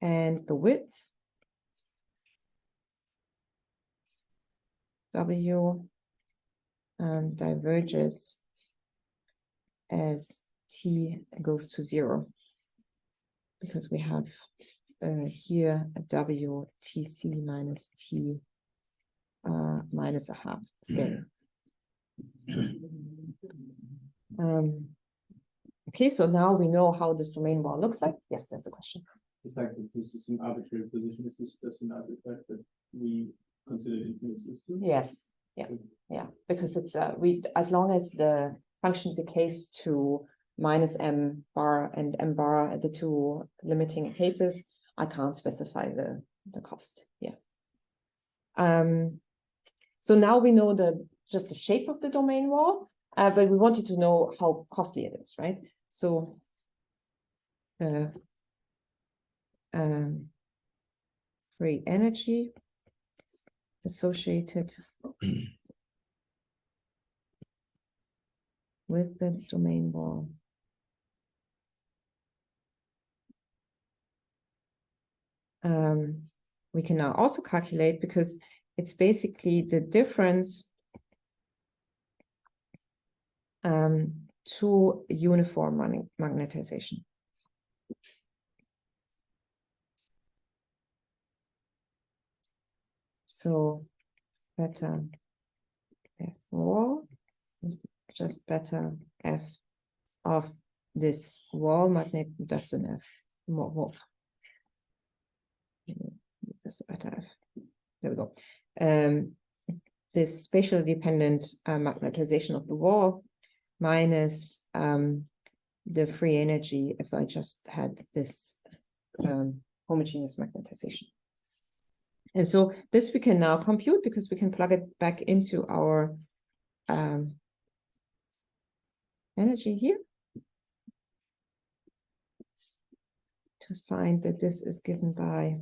and the width w diverges as t goes to 0, because we have here a w tc minus t minus a half scaling. Okay, so now we know how this domain wall looks like. Yes, that's a question. The fact that this is an arbitrary position, is this just an arbitrary that we consider infinite system? Yes, yeah, because it's as long as the function decays to minus m bar and m bar at the two limiting cases, I can't specify the cost. Yeah. So now we know just the shape of the domain wall, but we wanted to know how costly it is, right? So the free energy associated with the domain wall we can now also calculate, because it's basically the difference to uniform magnetization. So beta F wall is just beta F of this wall magnet. That's an F wall. This is beta F. There we go. This spatially dependent magnetization of the wall minus the free energy if I just had this homogeneous magnetization. And so this we can now compute, because we can plug it back into our energy here. just find that this is given by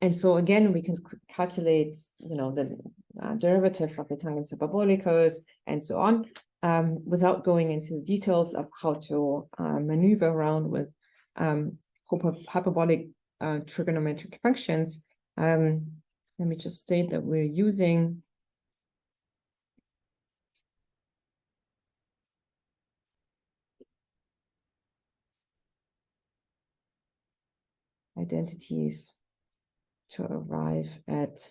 and so again, we can calculate, the derivative of the tangents hyperbolicus and so on, without going into the details of how to maneuver around with hyperbolic trigonometric functions. Let me just state that we're using identities to arrive at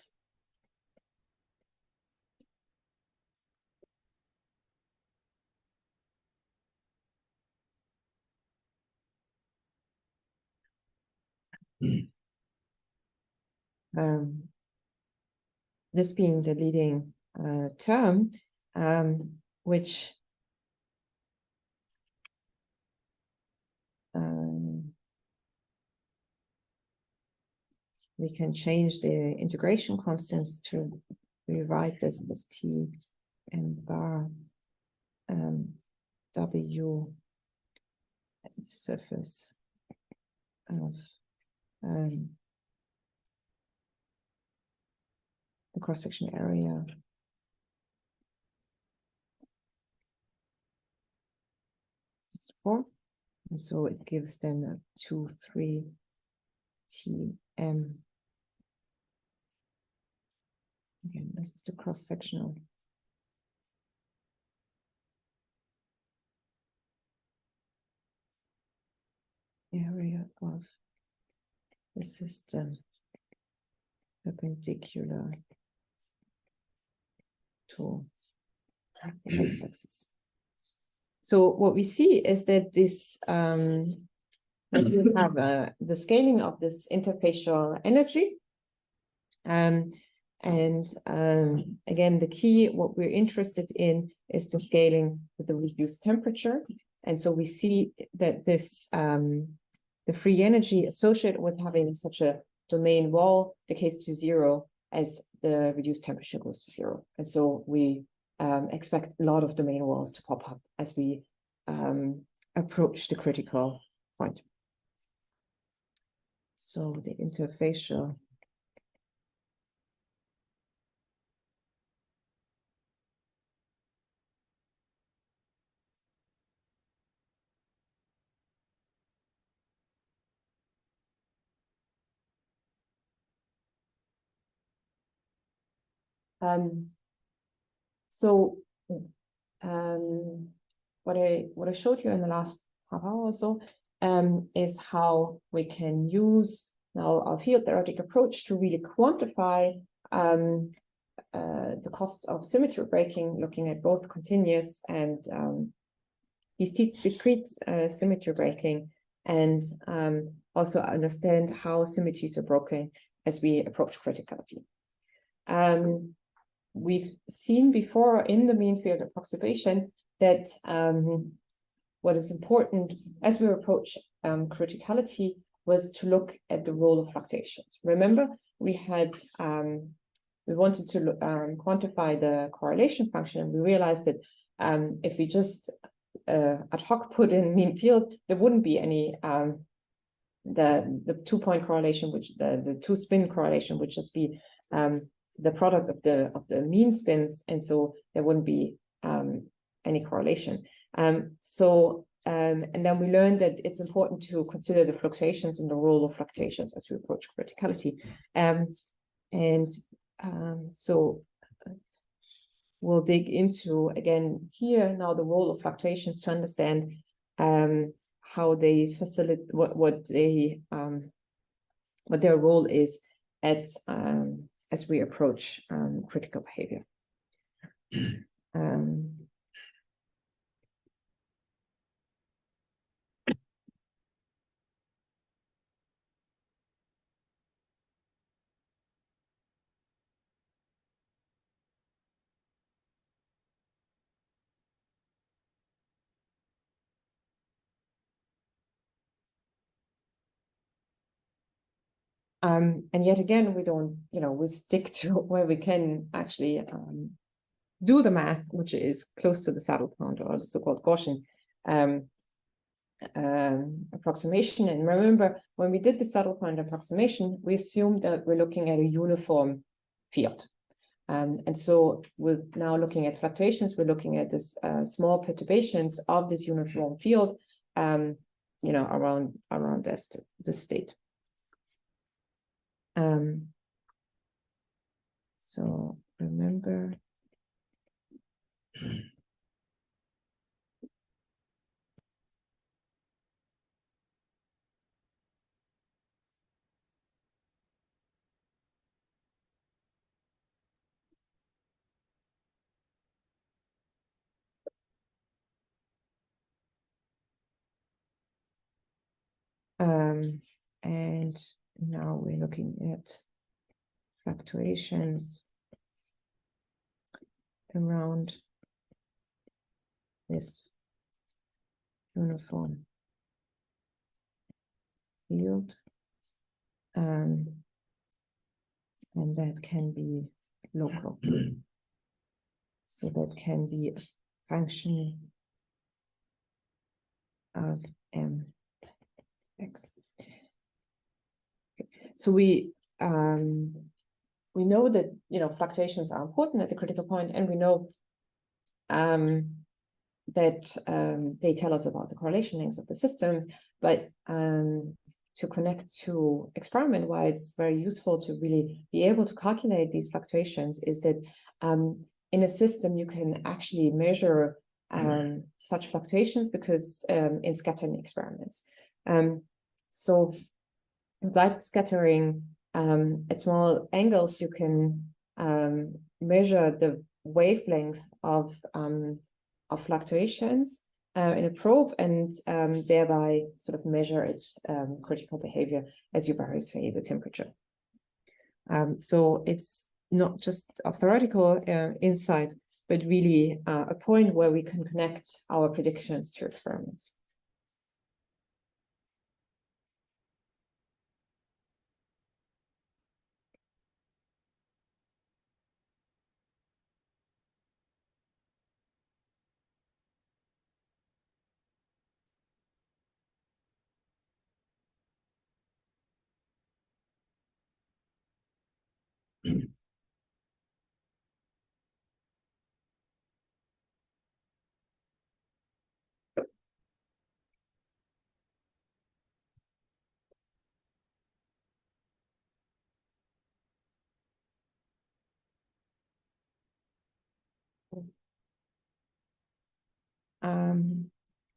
this being the leading term, which we can change the integration constants to rewrite this as T and bar W at the surface of the cross-section area is 4. And so it gives then a 2, 3 TM. Again, this is the cross-sectional area of the system perpendicular to the x-axis. So what we see is that this that you have the scaling of this interfacial energy, and again, the key, what we're interested in is the scaling with the reduced temperature. And so we see that this the free energy associated with having such a domain wall decays to 0 as the reduced temperature goes to 0. And so we expect a lot of domain walls to pop up as we approach the critical point. So the interfacial what I showed you in the last half hour or so is how we can use now our field theoretic approach to really quantify the cost of symmetry breaking, looking at both continuous and discrete symmetry breaking, and also understand how symmetries are broken as we approach criticality. We've seen before in the mean field approximation that what is important as we approach criticality was to look at the role of fluctuations. Remember, we wanted to quantify the correlation function. We realized that if we just ad hoc put in mean field, there wouldn't be any the 2-point correlation, which the 2-spin correlation would just be the product of the mean spins, and so there wouldn't be any correlation. And then we learned that it's important to consider the fluctuations and the role of fluctuations as we approach criticality. So we'll dig into, again, here now the role of fluctuations to understand how they facilitate what their role is at as we approach critical behavior. And yet again, we don't, we stick to where we can actually do the math, which is close to the saddle point, or the so-called Gaussian approximation. And remember, when we did the saddle point approximation, we assumed that we're looking at a uniform field. And so with now looking at fluctuations, we're looking at this small perturbations of this uniform field, around this state. So remember, and now we're looking at fluctuations around this uniform field, and that can be local. So that can be a function of mx. Okay. So we know that fluctuations are important at the critical point, and we know that they tell us about the correlation lengths of the systems. But to connect to experiment, why it's very useful to really be able to calculate these fluctuations is that in a system you can actually measure such fluctuations, because in scattering experiments. So light scattering at small angles, you can measure the wavelength of fluctuations in a probe, and thereby sort of measure its critical behavior as you vary, say, the temperature. So it's not just a theoretical insight, but really a point where we can connect our predictions to experiments.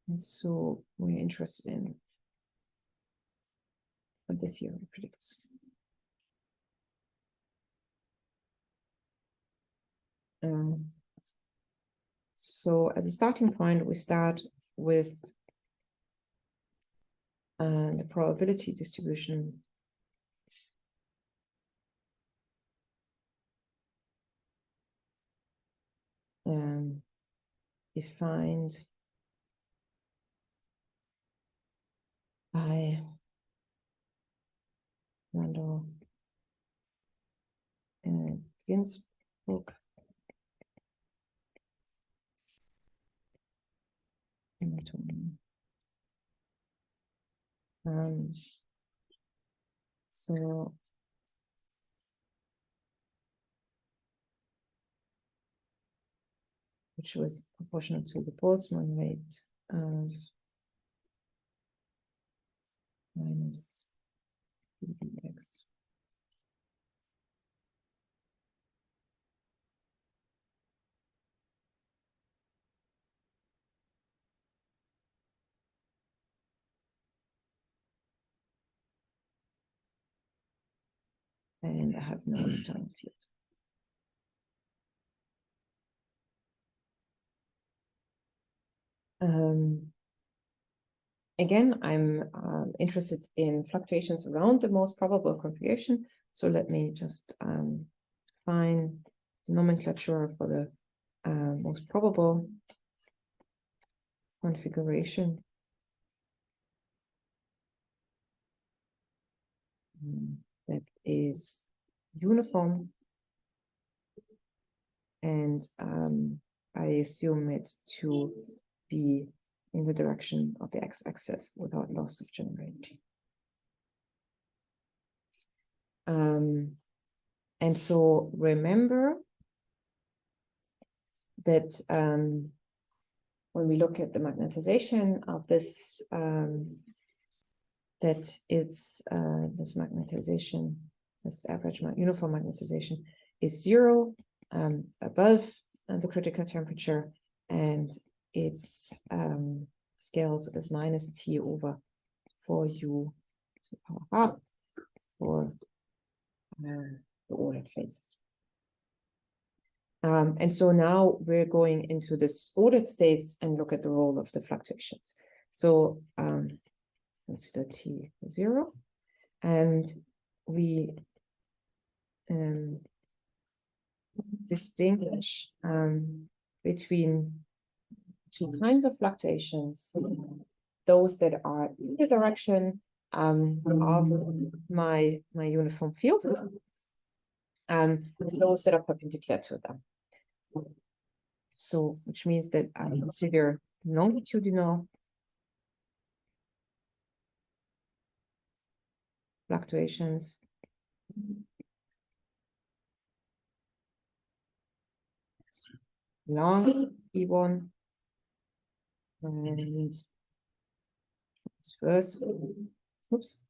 And so we're interested in what the theory predicts. So as a starting point, we start with the probability distribution defined by Landau-Ginzburg. So which was proportional to the Boltzmann rate of minus dx. And I have no external field. Again, I'm interested in fluctuations around the most probable configuration. So let me just find the nomenclature for the most probable configuration. That is uniform, and I assume it to be in the direction of the x-axis without loss of generality. And so remember that when we look at the magnetization of this, that it's this magnetization, this average uniform magnetization is 0 above the critical temperature, and its scales as minus t over 4u to the power half for the ordered phases. And so now we're going into this ordered states and look at the role of the fluctuations. So consider t 0, and we distinguish between two kinds of fluctuations: those that are in the direction of my uniform field, and those that are perpendicular to them. So, which means that I consider longitudinal fluctuations long E1 and transverse. Oops.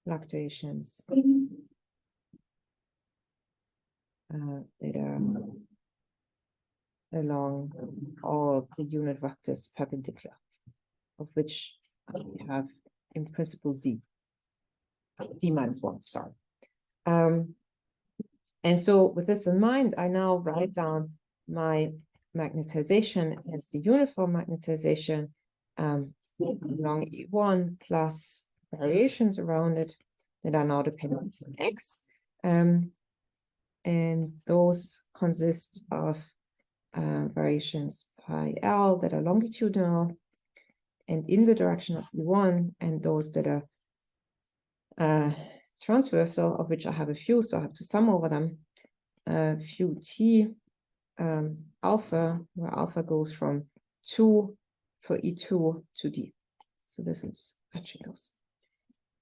Fluctuations that are along all the unit vectors perpendicular, of which we have in principle d minus 1, sorry. And so with this in mind, I now write down my magnetization as the uniform magnetization along E1 plus variations around it that are now dependent on x. And those consist of variations phi L that are longitudinal and in the direction of E1, and those that are transversal, of which I have a few, so I have to sum over them. Few t alpha, where alpha goes from 2 for E2 to d. So this is matching those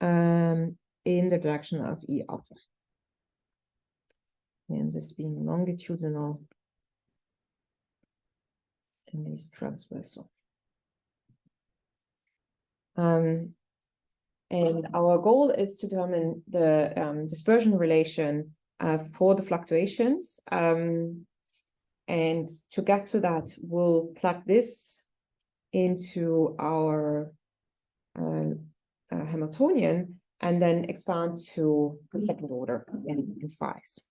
in the direction of E alpha. And this being longitudinal and this transversal. And our goal is to determine the dispersion relation for the fluctuations. And to get to that, we'll plug this into our Hamiltonian and then expand to the second order in phis.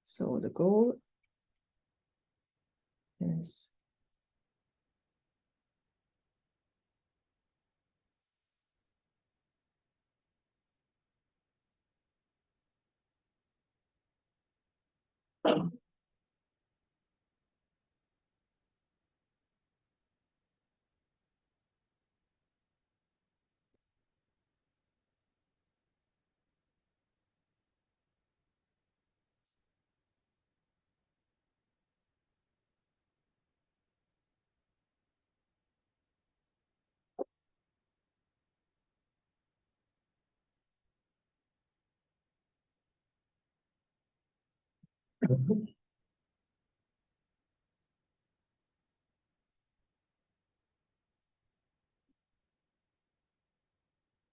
So the goal is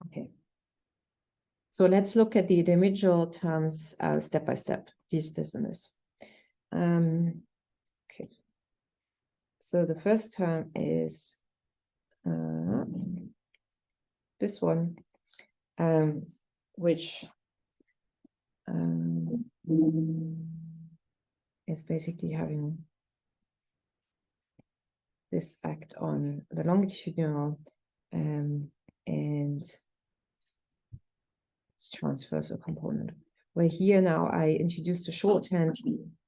okay. So let's look at the individual terms step by step, this and this. Okay. So the first term is this one, which is basically having this act on the longitudinal and transversal component where here now I introduced a shorthand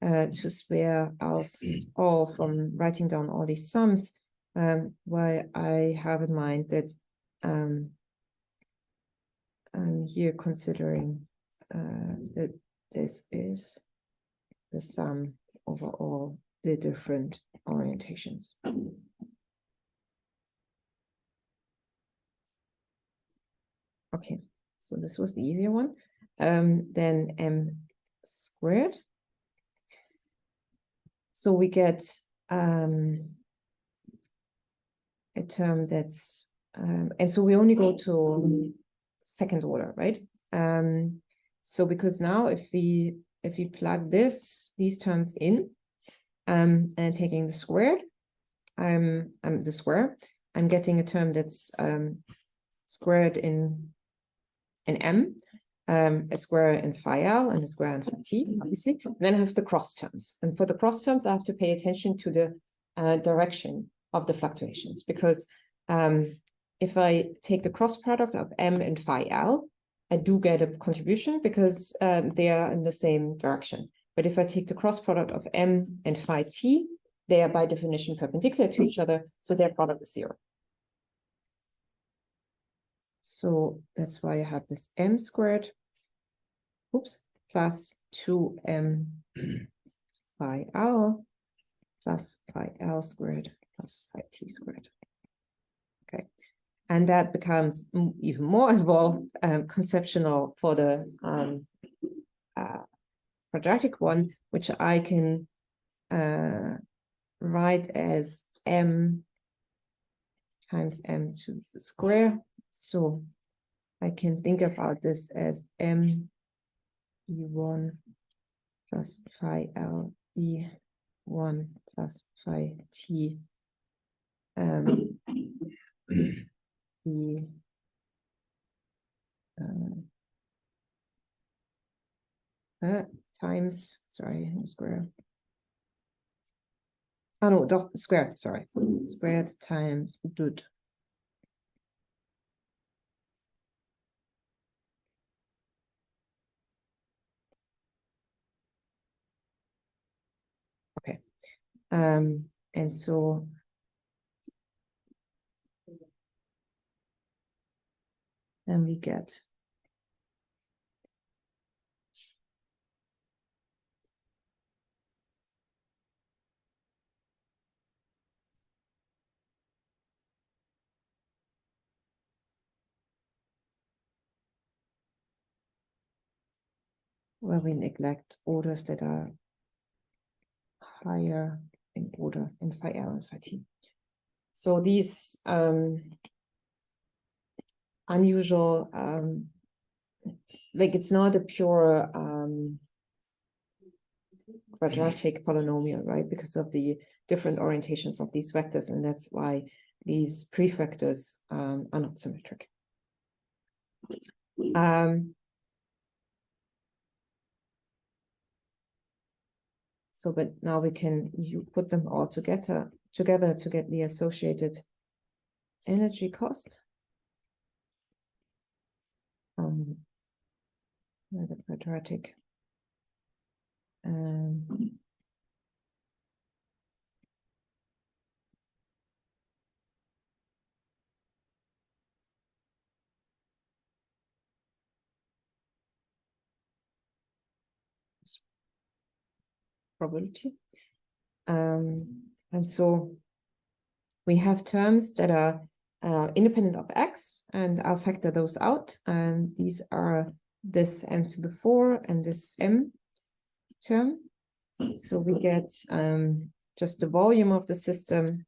to spare us all from writing down all these sums, where I have in mind that I'm here considering that this is the sum over all the different orientations. Okay, so this was the easier one. Then m squared. So we get a term that's, and so we only go to second order, right? So because now if we plug these terms in, and taking the squared, I'm getting a term that's squared in m, a square in phi l, and a square in phi t, obviously. And then I have the cross terms. And for the cross terms, I have to pay attention to the direction of the fluctuations, because if I take the cross product of m and phi l, I do get a contribution because they are in the same direction. But if I take the cross product of m and phi t, they are by definition perpendicular to each other, so their product is 0. So that's why I have this m squared, plus 2m phi l plus phi l squared plus phi t squared. Okay, and that becomes even more involved, conceptual for the quadratic one, which I can write as m times m to the square. So I can think about this as m e1 plus phi l e1 plus phi t times, sorry, no square. Oh no, squared, sorry. Squared times dud. Okay. And so then we get where we neglect orders that are higher in order in phi l and phi t. So these unusual, like it's not a pure quadratic polynomial, right? Because of the different orientations of these vectors, and that's why these prefactors are not symmetric. So, but now we can put them all together to get the associated energy cost. The quadratic. Probability. And so we have terms that are independent of x, and I'll factor those out. And these are this m to the 4 and this m term. So we get just the volume of the system,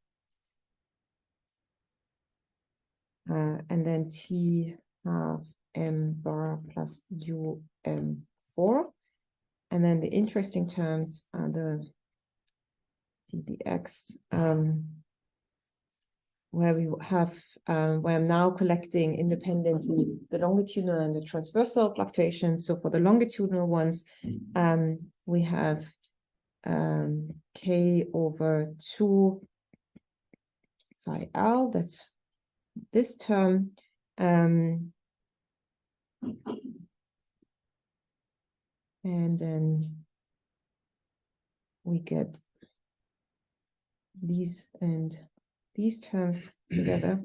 and then t half m bar plus u m4. And then the interesting terms are the ddx, where we have, where I'm now collecting independently the longitudinal and the transversal fluctuations. So for the longitudinal ones, we have k over 2 phi l, that's this term. And then we get these and these terms together.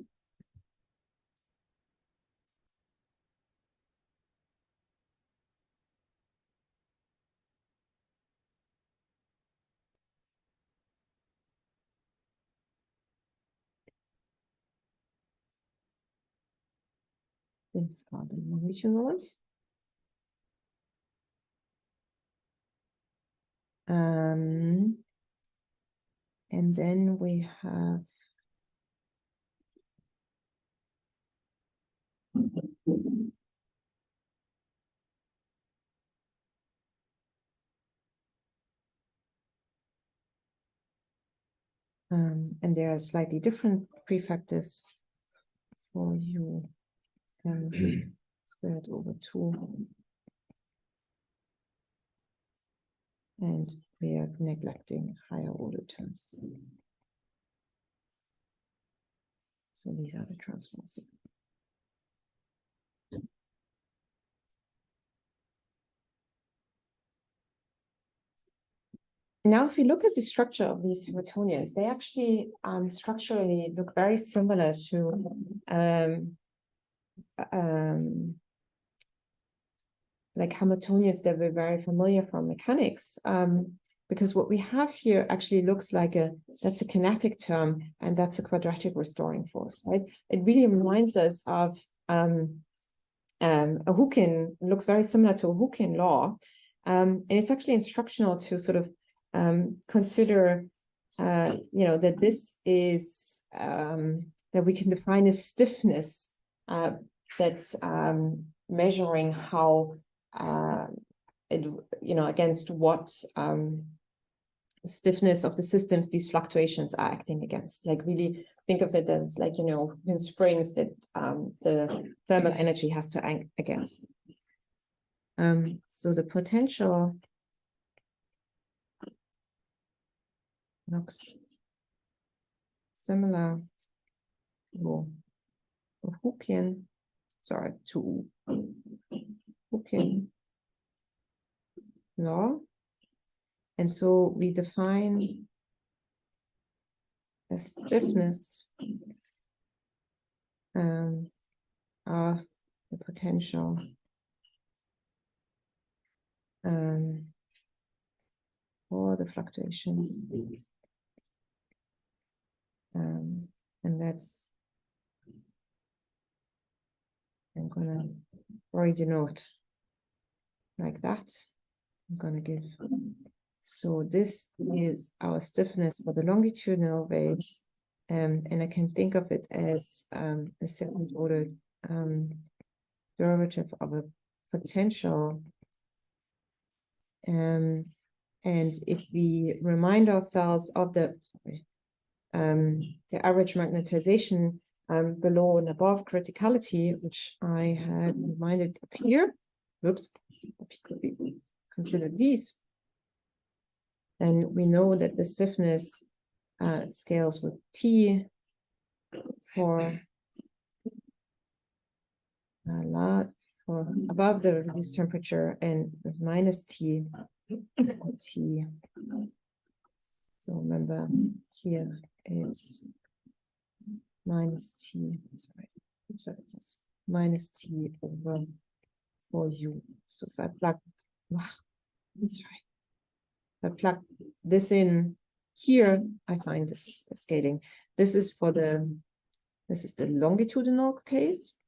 These are the Norwegian ones. And then we have and there are slightly different prefactors for u squared over 2. And we are neglecting higher order terms. So these are the transformers. Now, if you look at the structure of these Hamiltonians, they actually structurally look very similar to like Hamiltonians that we're very familiar from mechanics. Because what we have here actually looks like that's a kinetic term, and that's a quadratic restoring force, right? It really reminds us of a Hookean, look very similar to a Hookean law. And it's actually instructional to sort of consider, that this is, that we can define a stiffness that's measuring how, against what stiffness of the systems these fluctuations are acting against. Like really think of it as like, in springs that the thermal energy has to act against. So the potential looks similar to Hookean, to Hookean law. And so we define a stiffness of the potential for the fluctuations. And that's, I'm gonna already denote like that. I'm gonna give, so this is our stiffness for the longitudinal waves, and I can think of it as a second order derivative of a potential. And if we remind ourselves of the average magnetization below and above criticality, which I had reminded up here, oops, we consider these, then we know that the stiffness scales with T for above the reduced temperature, and with minus T for T. So remember here it's minus T, minus T over 4U. So if I plug, if I plug this in here, I find this scaling. This is the longitudinal case.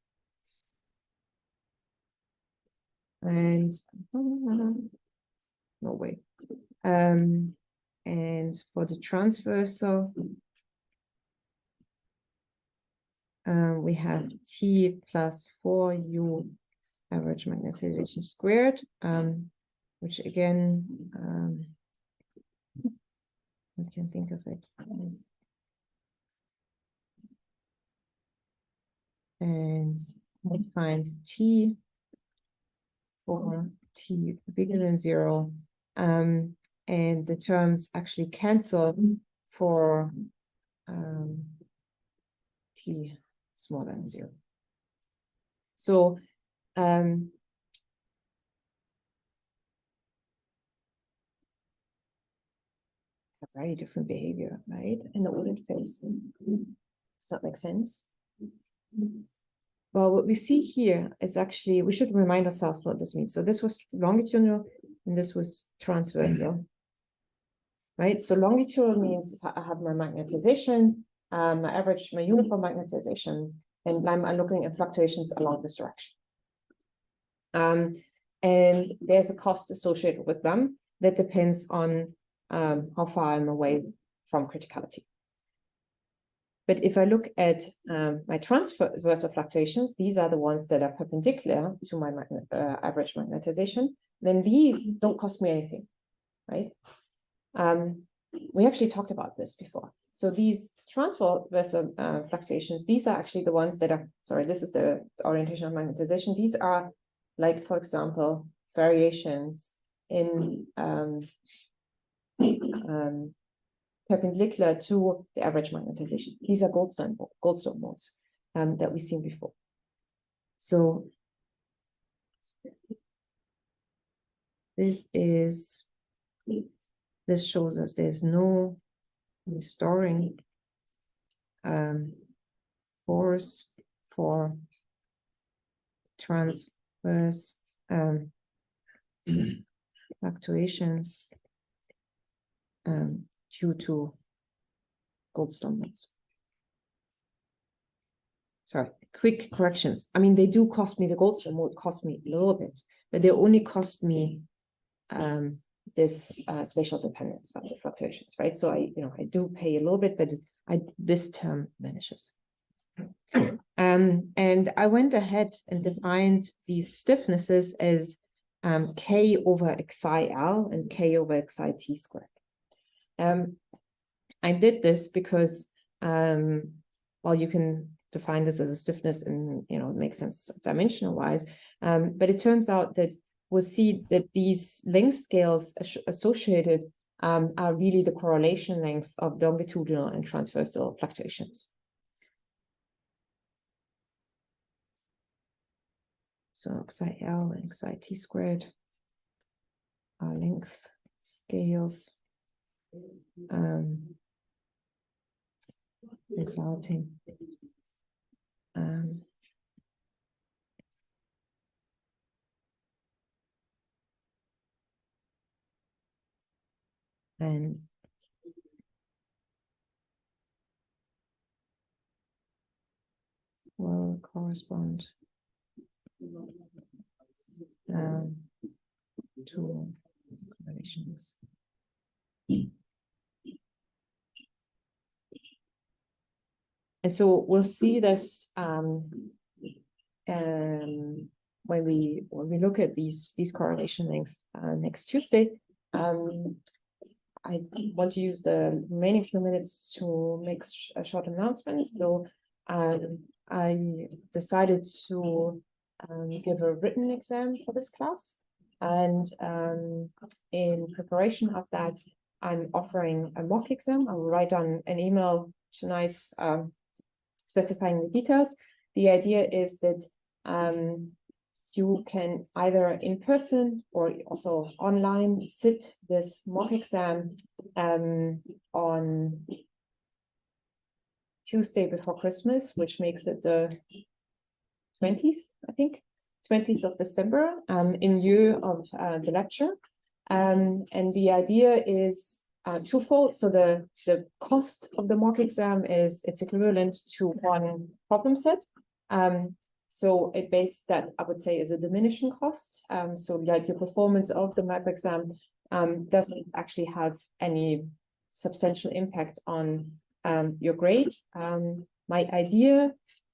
And no way. And for the transversal, we have T plus 4U average magnetization squared, which again, we can think of it as, and we find T for T bigger than 0, and the terms actually cancel for T smaller than 0. So very different behavior, right? In the audit phase. Does that make sense? Well, what we see here is actually, we should remind ourselves what this means. So this was longitudinal and this was transversal, right? So longitudinal means I have my magnetization, my uniform magnetization, and I'm looking at fluctuations along this direction. And there's a cost associated with them that depends on how far I'm away from criticality. But if I look at my transversal fluctuations, these are the ones that are perpendicular to my average magnetization, then these don't cost me anything, right? We actually talked about this before. So these transversal fluctuations, these are actually the ones that are, sorry, this is the orientation of magnetization. These are like, for example, variations in perpendicular to the average magnetization. These are Goldstone modes that we've seen before. So this shows us there's no restoring force for transverse fluctuations due to Goldstone modes. Sorry, quick corrections. I mean, they do cost me, the Goldstone mode cost me a little bit, but they only cost me this spatial dependence of the fluctuations, right? So I do pay a little bit, but this term vanishes. And I went ahead and defined these stiffnesses as K over xi-L and K over xi-T squared. I did this because, well, you can define this as a stiffness and, it makes sense dimensional wise. But it turns out that we'll see that these length scales associated are really the correlation length of longitudinal and transversal fluctuations. So xi-L and xi-T squared are length scales resulting and will correspond to correlations. And so we'll see this when we look at these correlation length next Tuesday. I want to use the remaining few minutes to make a short announcement. So I decided to give a written exam for this class, and in preparation of that, I'm offering a mock exam. I will write on an email tonight specifying the details. The idea is that you can either in person or also online sit this mock exam on Tuesday before Christmas, which makes it the 20th, I think, 20th of December, in lieu of the lecture. And the idea is twofold. So the cost of the mock exam is it's equivalent to one problem set. So it based that I would say is a diminishing cost. So like your performance of the mock exam doesn't actually have any substantial impact on your grade. My idea,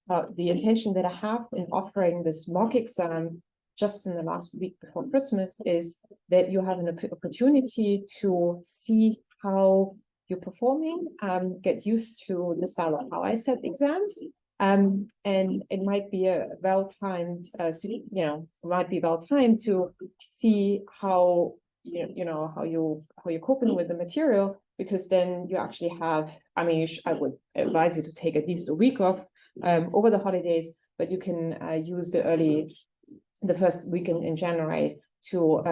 the intention that I have in offering this mock exam just in the last week before Christmas is that you have an opportunity to see how you're performing, get used to the style of how I set exams. And it might be a well-timed, might be well-timed to see how how you're coping with the material, because then you actually have, I mean, I would advise you to take at least a week off over the holidays, but you can use the first weekend in January to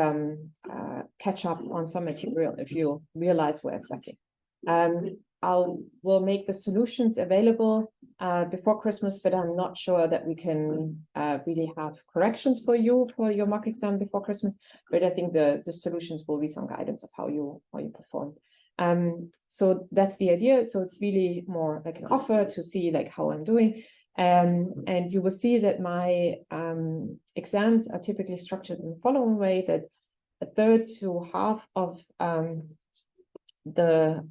catch up on some material if you realize where it's lacking. We'll make the solutions available before Christmas, but I'm not sure that we can really have corrections for you for your mock exam before Christmas. But I think the solutions will be some guidance of how you perform. So that's the idea. So it's really more like an offer to see like how I'm doing. And you will see that my exams are typically structured in the following way, that a third to half of the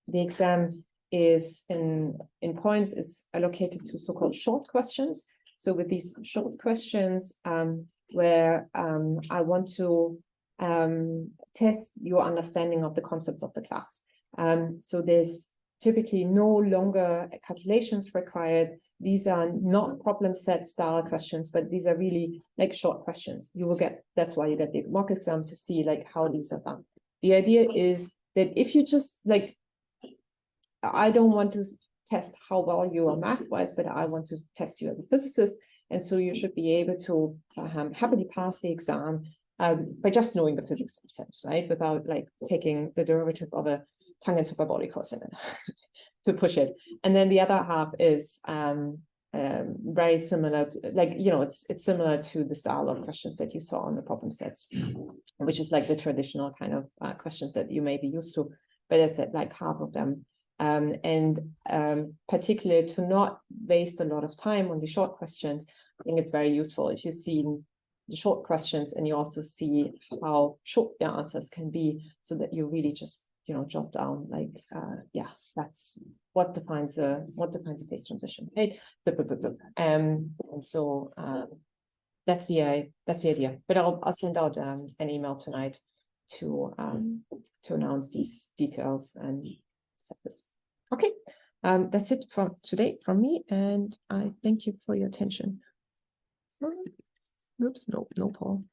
exam is in points is allocated to so-called short questions. So with these short questions, where I want to test your understanding of the concepts of the class. So there's typically no longer calculations required. These are not problem set style questions, but these are really like short questions. You will get, that's why you get the mock exam, to see like how these are done. The idea is that if you just like, I don't want to test how well you are math-wise, but I want to test you as a physicist. And so you should be able to happily pass the exam by just knowing the physics sense, right? Without like taking the derivative of a tangent hyperbolic cosine to push it. And then the other half is very similar to, like, you know, it's similar to the style of questions that you saw on the problem sets, which is like the traditional kind of questions that you may be used to. But I said like half of them. Particularly to not waste a lot of time on the short questions, I think it's very useful if you see the short questions and you also see how short their answers can be, so that you really just, you know, jot down like, yeah, that's what defines a phase transition, right? And so that's the idea. But I'll send out an email tonight to announce these details and set this. Okay, that's it for today from me, and I thank you for your attention. Oops, no, Paul.